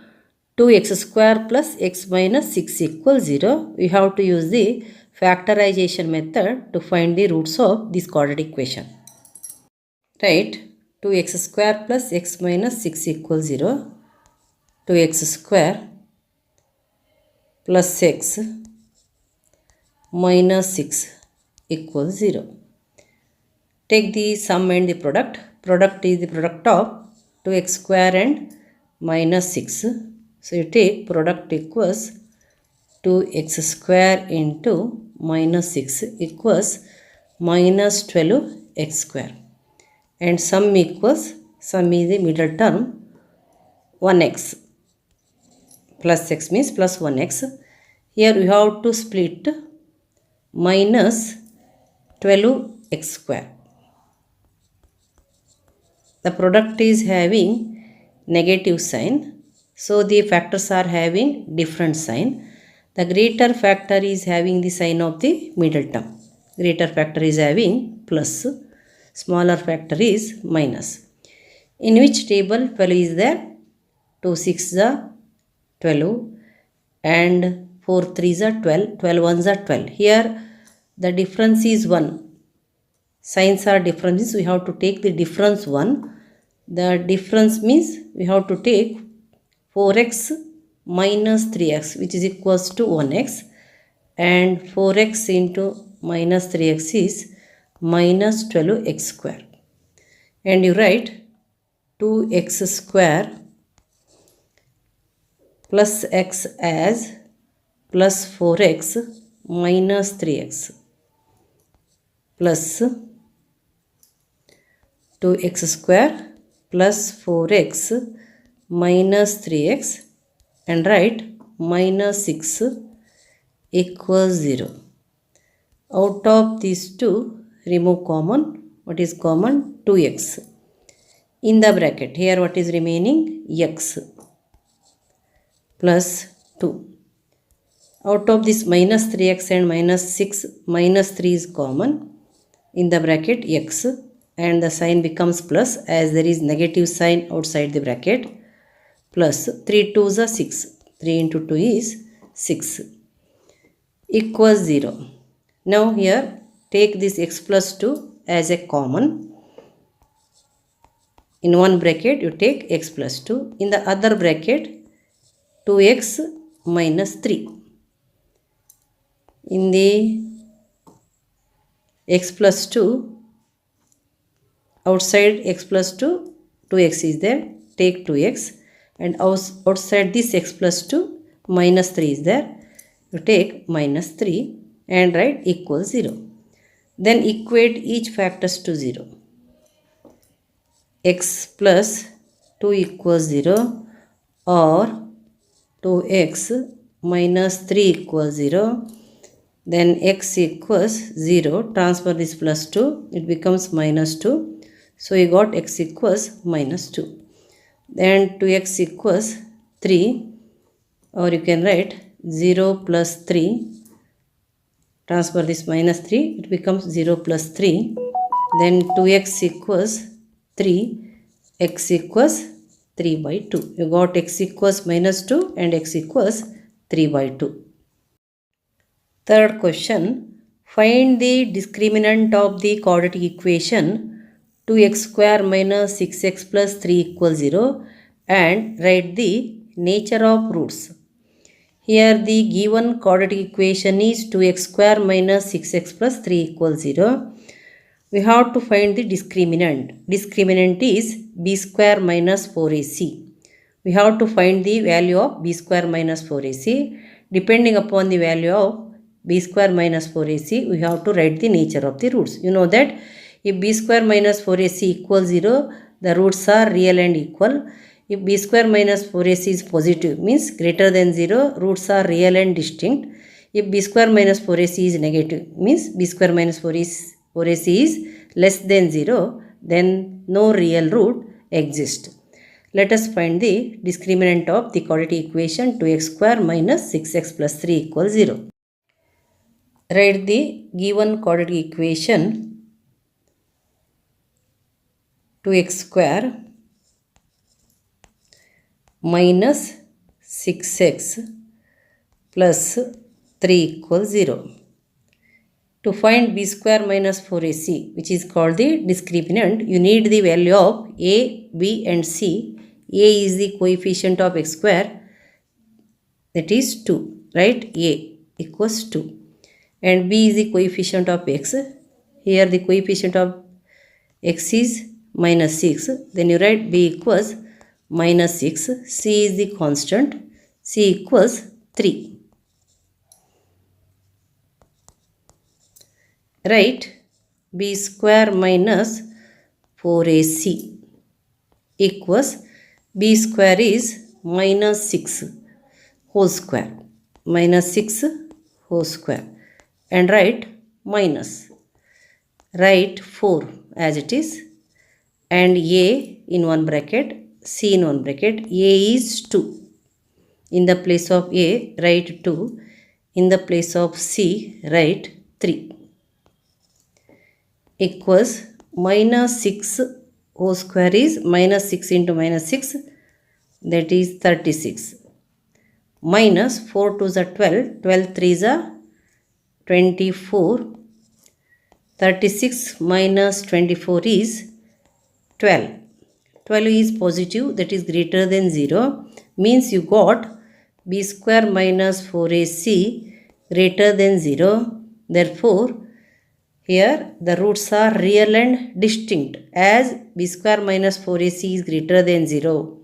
2x square plus x minus 6 equals 0. We have to use the factorization method to find the roots of this quadratic equation. Right, 2x square plus x minus 6 equals 0. 2x square plus x minus 6 equals 0. Take the sum and the product. Product is the product of 2x square and minus 6. So you take product equals 2x square into minus 6 equals minus 12x square. And sum equals, sum is the middle term, 1x. Plus x means plus 1x. Here we have to split minus 12x square. The product is having negative sign. So the factors are having different sign. The greater factor is having the sign of the middle term. Greater factor is having plus. Smaller factor is minus. In which table 12 is there? 2 6 are 12 and 4 3 are 12. 12 1s are 12. Here the difference is 1. Signs are differences. We have to take the difference 1. The difference means we have to take 4x minus 3x, which is equals to 1x, and 4x into minus 3x is minus 12x square. And you write 2x square plus x as plus 4x minus 3x plus 2x square plus 4x minus 3x and write minus 6 equals 0. Out of these two, remove common. What is common? 2x. In the bracket, here what is remaining? X plus 2. Out of this minus 3x and minus 6, minus 3 is common. In the bracket, x, and the sign becomes plus as there is negative sign outside the bracket. Plus 3 2s are 6. 3 into 2 is 6 equals 0. Now here take this x plus 2 as a common. In one bracket you take x plus 2. In the other bracket 2x minus 3. In the x plus 2, outside x plus 2, 2x is there. Take 2x. And outside this x plus 2, minus 3 is there. You take minus 3 and write equals 0. Then equate each factors to 0. X plus 2 equals 0 or 2x minus 3 equals 0. Then x equals 0. Transfer this plus 2. It becomes minus 2. So you got x equals minus 2. Then 2x equals 3, or you can write 0 plus 3. Transfer this minus 3. It becomes 0 plus 3. Then 2x equals 3. X equals 3 by 2. You got x equals minus 2 and x equals 3 by 2. Third question. Find the discriminant of the quadratic equation 2x square minus 6x plus 3 equals 0 and write the nature of roots. Here the given quadratic equation is 2x square minus 6x plus 3 equals 0. We have to find the discriminant. Discriminant is b square minus 4ac. We have to find the value of b square minus 4ac. Depending upon the value of b square minus 4ac, we have to write the nature of the roots. You know that if b square minus 4ac equals 0, the roots are real and equal. If b square minus 4ac is positive, means greater than 0, roots are real and distinct. If b square minus 4ac is negative, means b square minus 4ac is less than 0, then no real root exists. Let us find the discriminant of the quadratic equation 2x square minus 6x plus 3 equals 0. Write the given quadratic equation 2x square minus 6x plus 3 equals 0. To find b square minus 4ac, which is called the discriminant, you need the value of a, b and c. A is the coefficient of x square, that is 2, right? A equals 2. And b is the coefficient of x. Here the coefficient of x is minus 6. Then you write b equals minus 6. C is the constant. C equals 3. Write b square minus 4ac equals b square is minus 6 whole square. Minus 6 whole square. And write minus. Write 4 as it is. And a in one bracket, c in one bracket. A is 2. In the place of a, write 2. In the place of c, write 3. Equals minus 6 whole square is minus 6 into minus 6, that is 36. Minus 4 2s are 12, 12 3s are 24. 36 minus 24 is 12. 12 is positive, that is greater than 0. Means you got b square minus 4ac greater than 0. Therefore, here the roots are real and distinct. As b square minus 4ac is greater than 0,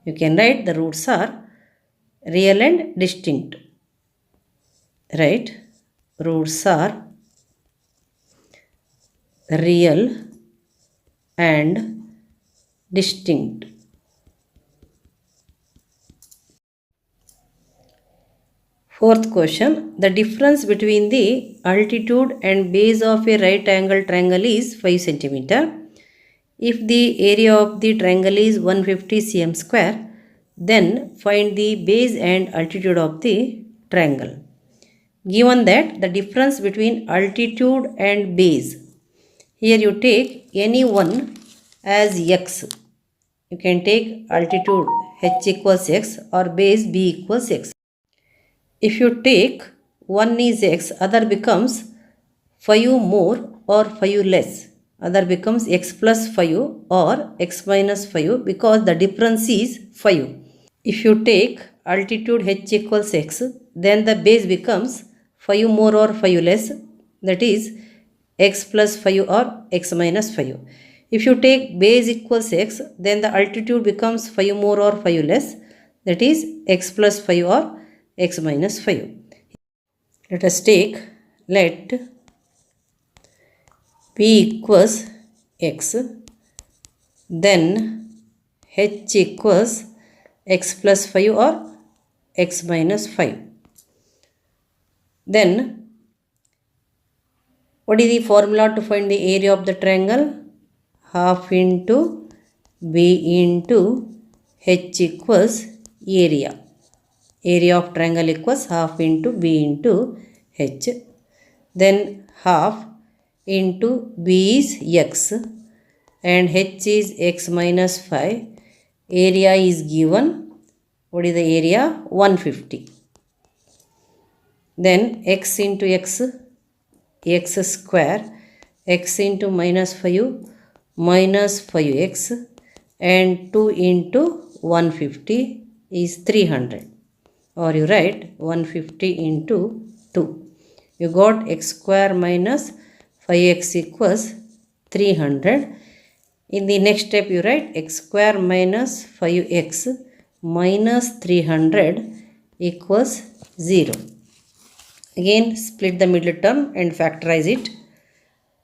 you can write the roots are real and distinct. Right? Roots are real and distinct. Fourth question. The difference between the altitude and base of a right angle triangle is 5 cm. If the area of the triangle is 150 cm square, then find the base and altitude of the triangle. Given that the difference between altitude and base, here you take any one as x. You can take altitude h equals x or base b equals x. If you take one is x, other becomes 5 more or 5 less. Other becomes x plus 5 or x minus 5 because the difference is 5. If you take altitude h equals x, then the base becomes 5 more or 5 less, that is x plus 5 or x minus 5. If you take base equals x, then the altitude becomes 5 more or 5 less, that is x plus 5 or x minus 5. Let us take, let p equals x, then h equals x plus 5 or x minus 5. Then, what is the formula to find the area of the triangle? Half into b into h equals area. Area of triangle equals half into b into h. Then half into b is x and h is x minus 5. Area is given. What is the area? 150. Then x into x, x square, x into minus 5, minus 5x, and 2 into 150 is 300. Or you write 150 into 2. You got x square minus 5x equals 300. In the next step you write x square minus 5x minus 300 equals 0. Again split the middle term and factorize it.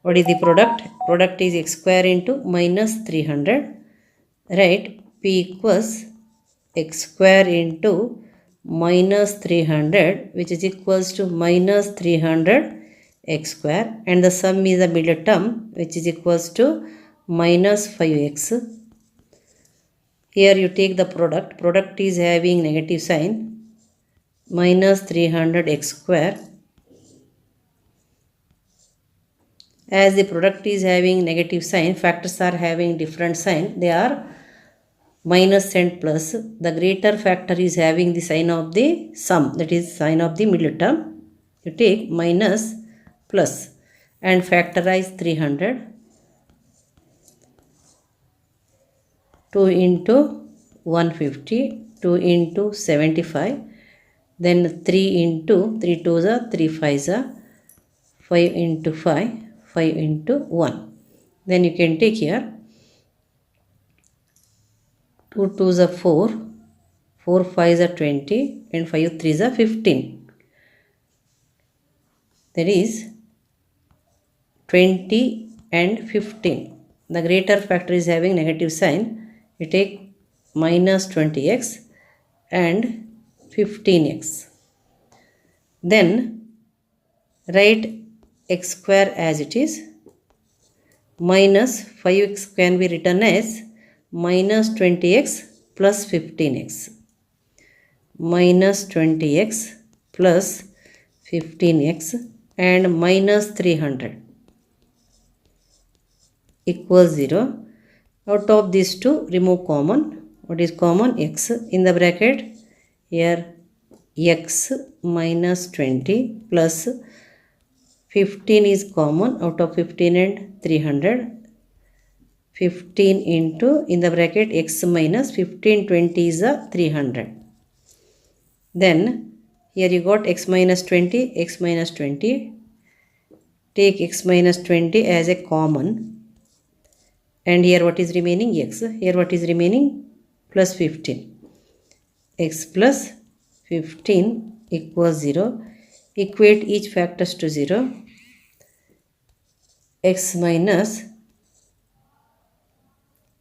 What is the product? Product is x square into minus 300. write p equals x square into minus 300, which is equals to minus 300 x square, and the sum is the middle term, which is equals to minus 5x. Here you take the product is having negative sign, minus 300 x square. As the product is having negative sign, factors are having different sign, they are minus and plus. The greater factor is having the sign of the sum, that is sign of the middle term. You take minus plus and factorize 300. 2 into 150, 2 into 75, then 3 into 3 2s are 3 5s are 5 into 5, 5 into 1. Then you can take here 2 2s are 4, 4 5s are 20, and 5 3s are 15. That is 20 and 15. The greater factor is having negative sign. You take minus 20x and 15x. Then write x square as it is. Minus 5x can be written as minus 20x plus 15x. Minus 20x plus 15x and minus 300 equals 0. Out of these two, remove common. What is common? X in the bracket. Here x minus 20 plus 15 is common. Out of 15 and 300, 15 into in the bracket x minus 15, 20 is a 300. Then here you got x minus 20, x minus 20. Take x minus 20 as a common. And here what is remaining? X. Here what is remaining? Plus 15. X plus 15 equals 0. Equate each factors to 0. X minus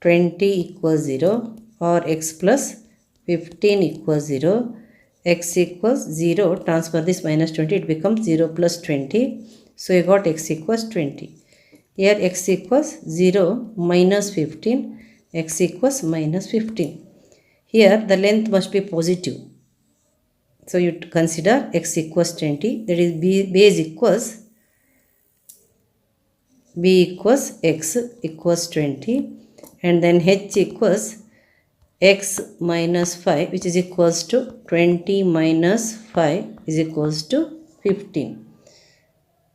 20 equals 0, or x plus 15 equals 0. X equals 0. Transfer this minus 20. It becomes 0 plus 20. So you got x equals 20. Here x equals 0 minus 15, x equals minus 15. Here the length must be positive. So you consider x equals 20, that is base equals b equals x equals 20, and then h equals x minus 5, which is equals to 20 minus 5 is equals to 15.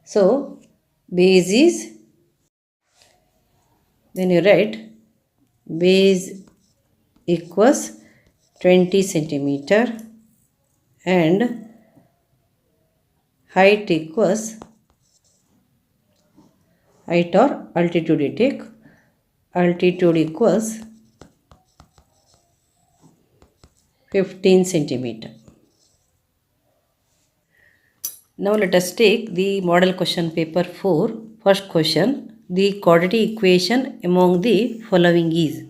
So base is, then you write base equals 20 centimeter and height equals, height or altitude you take, altitude equals 15 centimeter. Now let us take the model question paper 4. First question, the quadratic equation among the following is.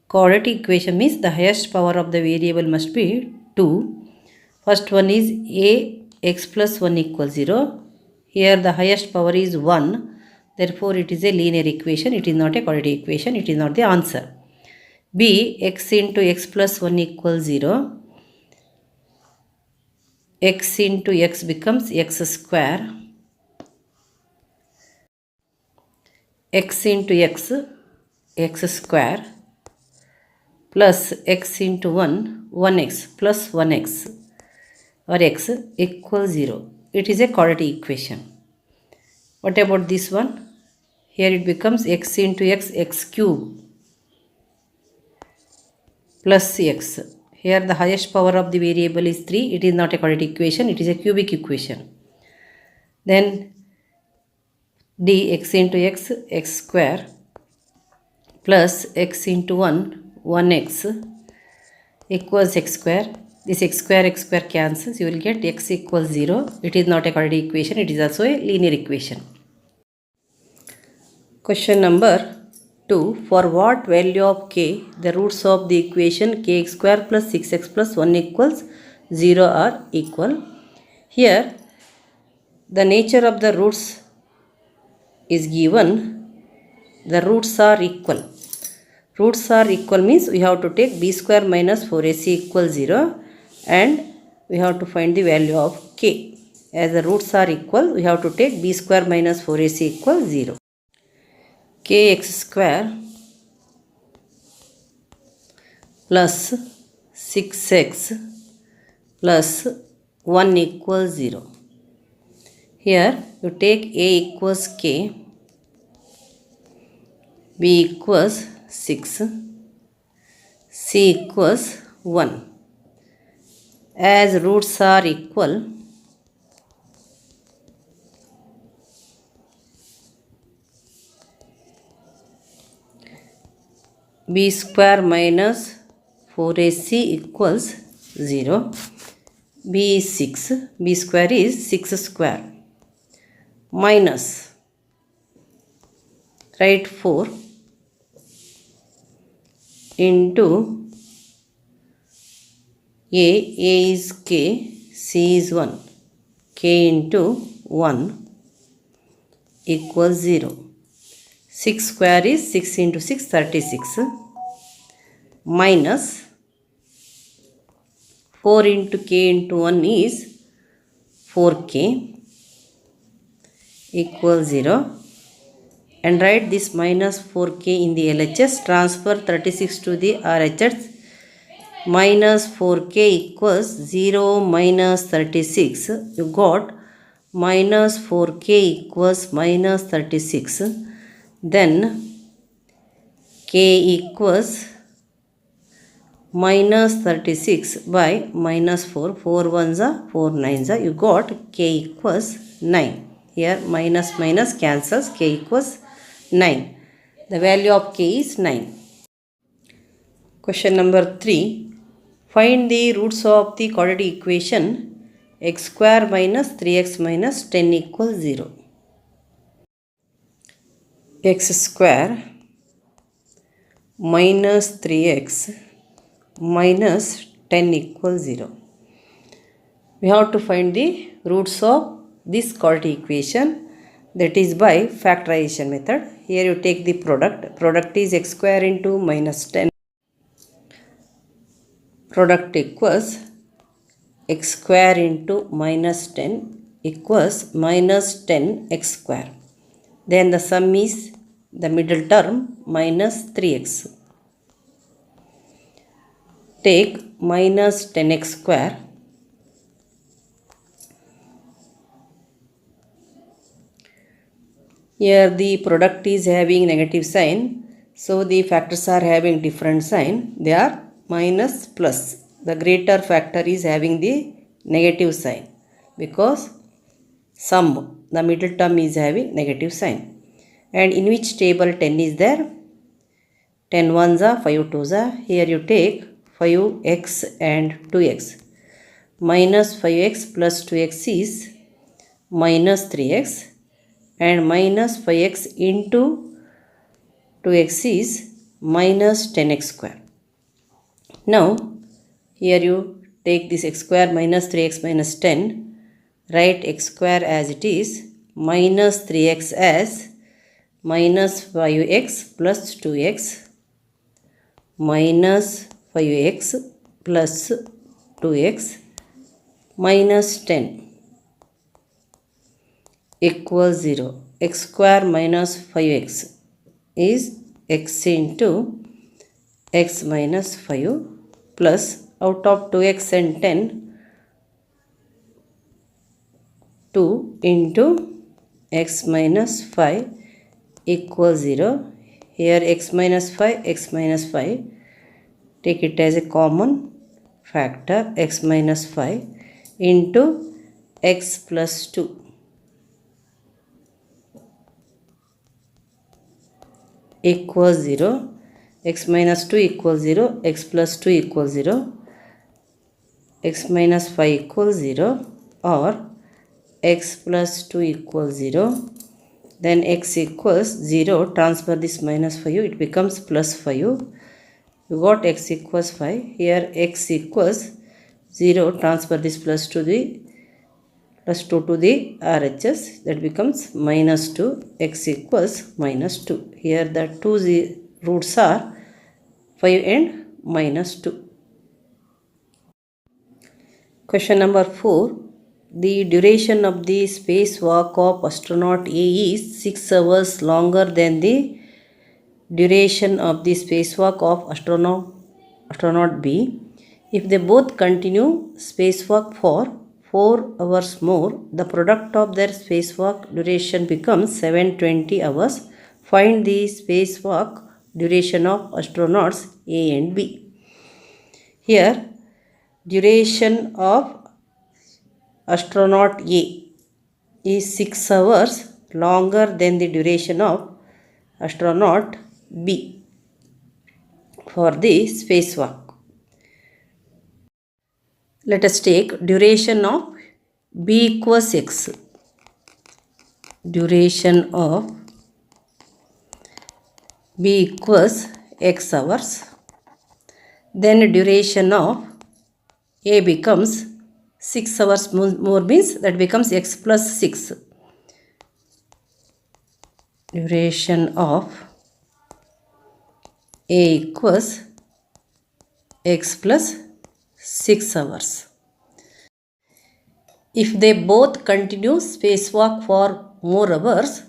Quadratic equation means the highest power of the variable must be 2. First one is ax plus 1 equals 0. Here the highest power is 1. Therefore it is a linear equation. It is not a quadratic equation. It is not the answer. B, x into x plus 1 equals 0. X into x becomes x square. X into x, x square, plus x into 1, 1x plus 1x, or x equals 0. It is a quadratic equation. What about this one? Here it becomes x into x, x cube, plus x. Here the highest power of the variable is 3. It is not a quadratic equation. It is a cubic equation. Then d, x into x, x square, plus x into 1, 1x equals x square. This x square cancels. You will get x equals 0. It is not a quadratic equation. It is also a linear equation. Question number 2. For what value of k the roots of the equation kx square plus 6x plus 1 equals 0 are equal? Here the nature of the roots is given. The roots are equal. Roots are equal means we have to take b square minus 4ac equals 0 and we have to find the value of k. As the roots are equal, we have to take b square minus 4ac equals 0. Kx square plus 6x plus 1 equals 0. Here you take a equals k, b equals 6, c equals 1. As roots are equal, b square minus 4ac equals 0. b is 6, b square is 6 square, minus, write 4 into a is k, c is 1, k into 1 equals 0. 6 square is 6 into 6, 36, minus 4 into k into 1 is 4k equals 0. And write this minus 4k in the LHS. Transfer 36 to the RHS. Minus 4k equals 0 minus 36. You got minus 4k equals minus 36. Then k equals minus 36 by minus 4. 4 ones are 4 nines are. You got k equals 9. Here minus minus cancels, k equals 9. The value of k is 9. Question number 3. Find the roots of the quadratic equation x square minus 3x minus 10 equals 0. X square minus 3x minus 10 equals 0. We have to find the roots of this quadratic equation, that is by factorization method. Here you take the product. Product is x square into minus 10. Product equals x square into minus 10 equals minus 10 x square. Then the sum is the middle term minus 3x. Take minus 10x square Here the product is having negative sign, so the factors are having different sign. They are minus plus. The greater factor is having the negative sign because sum, the middle term is having negative sign. And in which table 10 is there? 10 ones are 5 twos are. Here you take 5x and 2x. Minus 5x plus 2x is minus 3x. And minus 5x into 2x is minus 10x square. Now, here you take this x square minus 3x minus 10, write x square as it is, minus 3x as minus 5x plus 2x, minus 5x plus 2x, minus 10. Equals 0. X square minus 5x is x into x minus 5 plus out of 2x and 10, 2 into x minus 5 equals 0. Here x minus 5, x minus 5. Take it as a common factor, x minus 5 into x plus 2. Equals 0, x minus 2 equals 0, x plus 2 equals 0, x minus 5 equals 0, or x plus 2 equals 0, Then x equals 0, transfer this minus 5, it becomes plus 5. You got x equals 5. Here x equals 0, transfer this plus 2 to the RHS, that becomes minus 2, x equals minus 2. Here the two roots are 5 and minus 2. Question number 4. The duration of the spacewalk of astronaut A is 6 hours longer than the duration of the spacewalk of astronaut B. If they both continue spacewalk for 4 hours more, the product of their spacewalk duration becomes 720 hours. Find the spacewalk duration of astronauts A and B. Here, duration of astronaut A is 6 hours longer than the duration of astronaut B for the spacewalk. Let us take duration of B equals x. Duration of B equals x hours. Then duration of A becomes 6 hours more, means that becomes x plus 6. Duration of A equals x plus 6 hours. If they both continue spacewalk for more hours,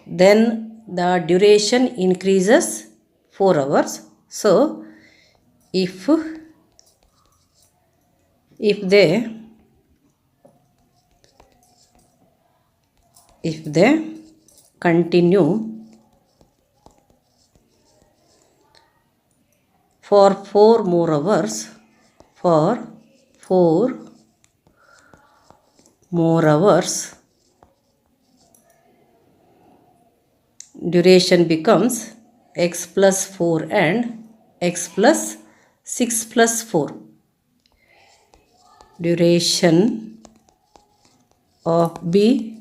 then the duration increases 4 hours. So, if they continue for 4 more hours, duration becomes x plus 4 and x plus 6 plus 4. Duration of B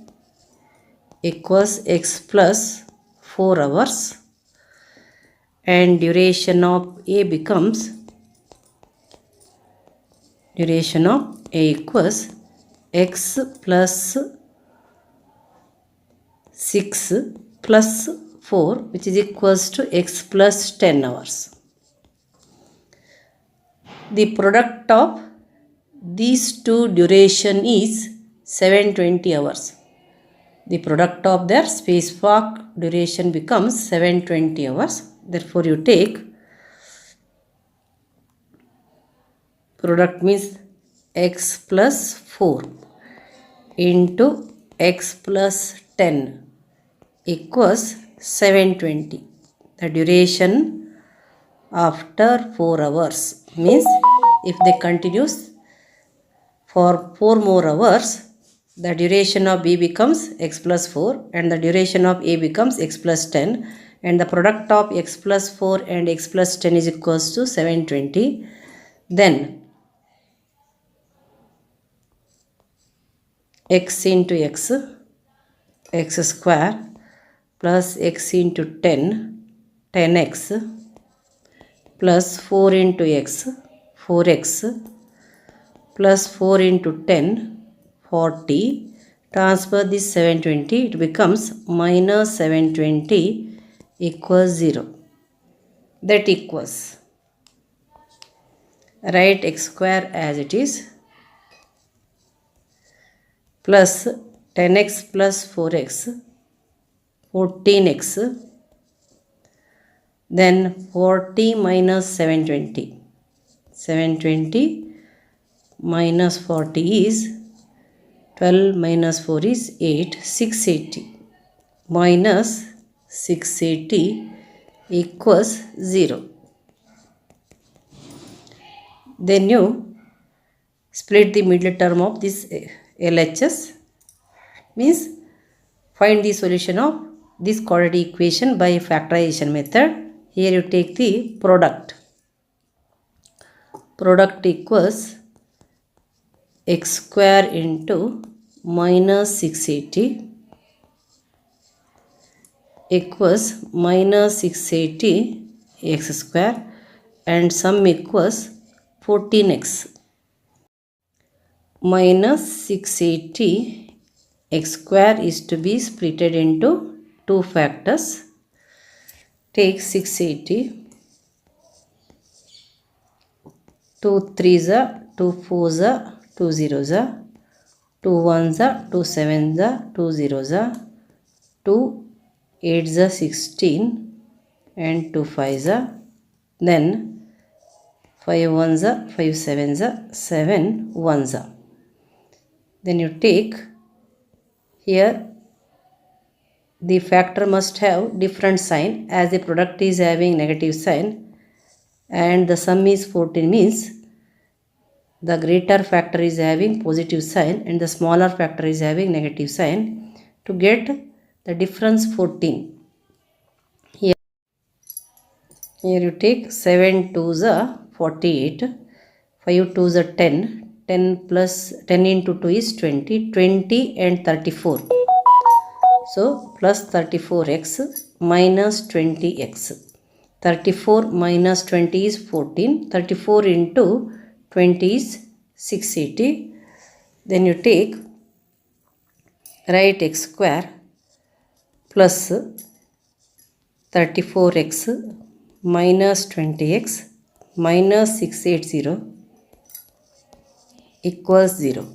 equals x plus 4 hours and duration of A becomes duration of A equals x plus 6 plus 4, which is equals to x plus 10 hours. The product of these two duration is 720 hours. The product of their spacewalk duration becomes 720 hours. Therefore, you take product means x plus 4 into x plus 10 equals 720. The duration after 4 hours means if they continues for 4 more hours, the duration of B becomes x plus 4 and the duration of A becomes x plus 10, and the product of x plus 4 and x plus 10 is equals to 720. Then x into x square plus x into 10x plus 4 into x 4x plus 4 into 10 40. Transfer this 720, it becomes minus 720 equals 0. That equals, write x square as it is, plus 10x plus 4x 14x, then 40 minus 720 minus 40 is 12 minus 4 is 8, 680 minus 680 equals 0. Then you split the middle term of this LHS, means find the solution of this quadratic equation by factorization method. Here you take the product. Product equals x square into minus 680 equals minus 680 x square and sum equals 14x. Minus 680 x square is to be splitted into two factors. Take 680, 2 3s are 2 4s are 2 0s are 2 1s are 2 7s are 2 0s are 2 8s are 16 and 2 5s are, then 5 1s are 5 7s are 7 1s are. Then you take here the factor must have different sign, as the product is having negative sign and the sum is 14 means the greater factor is having positive sign and the smaller factor is having negative sign. To get the difference 14, here you take 7 2s are 48, 5 2s are 10, 10 plus 10 into 2 is 20, 20 and 34. So plus 34x minus 20x. 34 minus 20 is 14. 34 into 20 is 680. Then you take write x square plus 34x minus 20x minus 680 equals 0.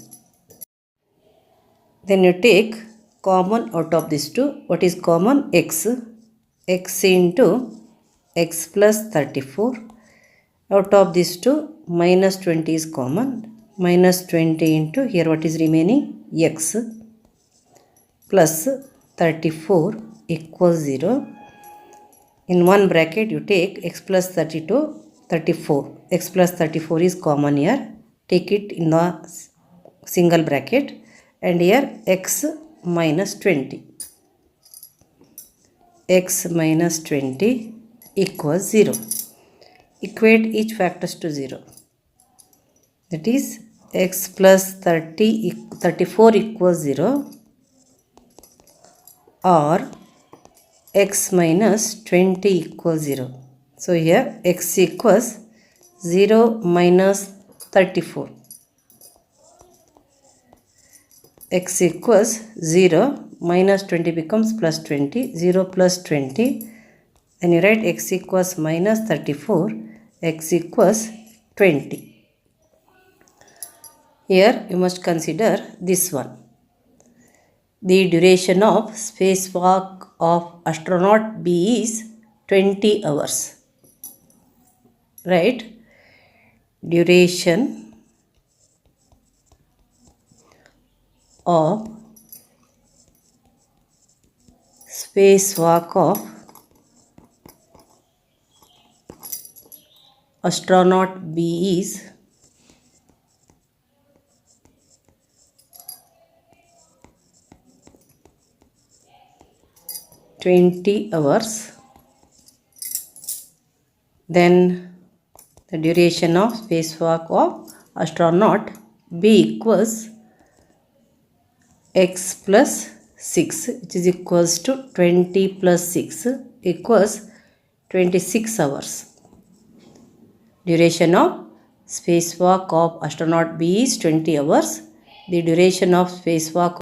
Then you take common out of these two. What is common? X. X into x plus 34. Out of these two, minus 20 is common. Minus 20 into here what is remaining? X plus 34 equals 0. In one bracket you take x plus 32, 34. X plus 34 is common here. Take it in the single bracket. And here x minus 20. X minus 20 equals 0. Equate each factors to 0. That is x plus 34 equals 0 or x minus 20 equals 0. So here x equals 0 minus 34. X equals 0 minus 20 becomes plus 20, 0 plus 20. Then you write x equals minus 34, x equals 20. Here you must consider this one. The duration of spacewalk of astronaut B is 20 hours. Right? Duration of spacewalk of astronaut B is 20 hours. Then the duration of spacewalk of astronaut B equals x plus 6, which is equals to 20 plus 6 equals 26 hours. Duration of spacewalk of astronaut B is 20 hours. The duration of spacewalk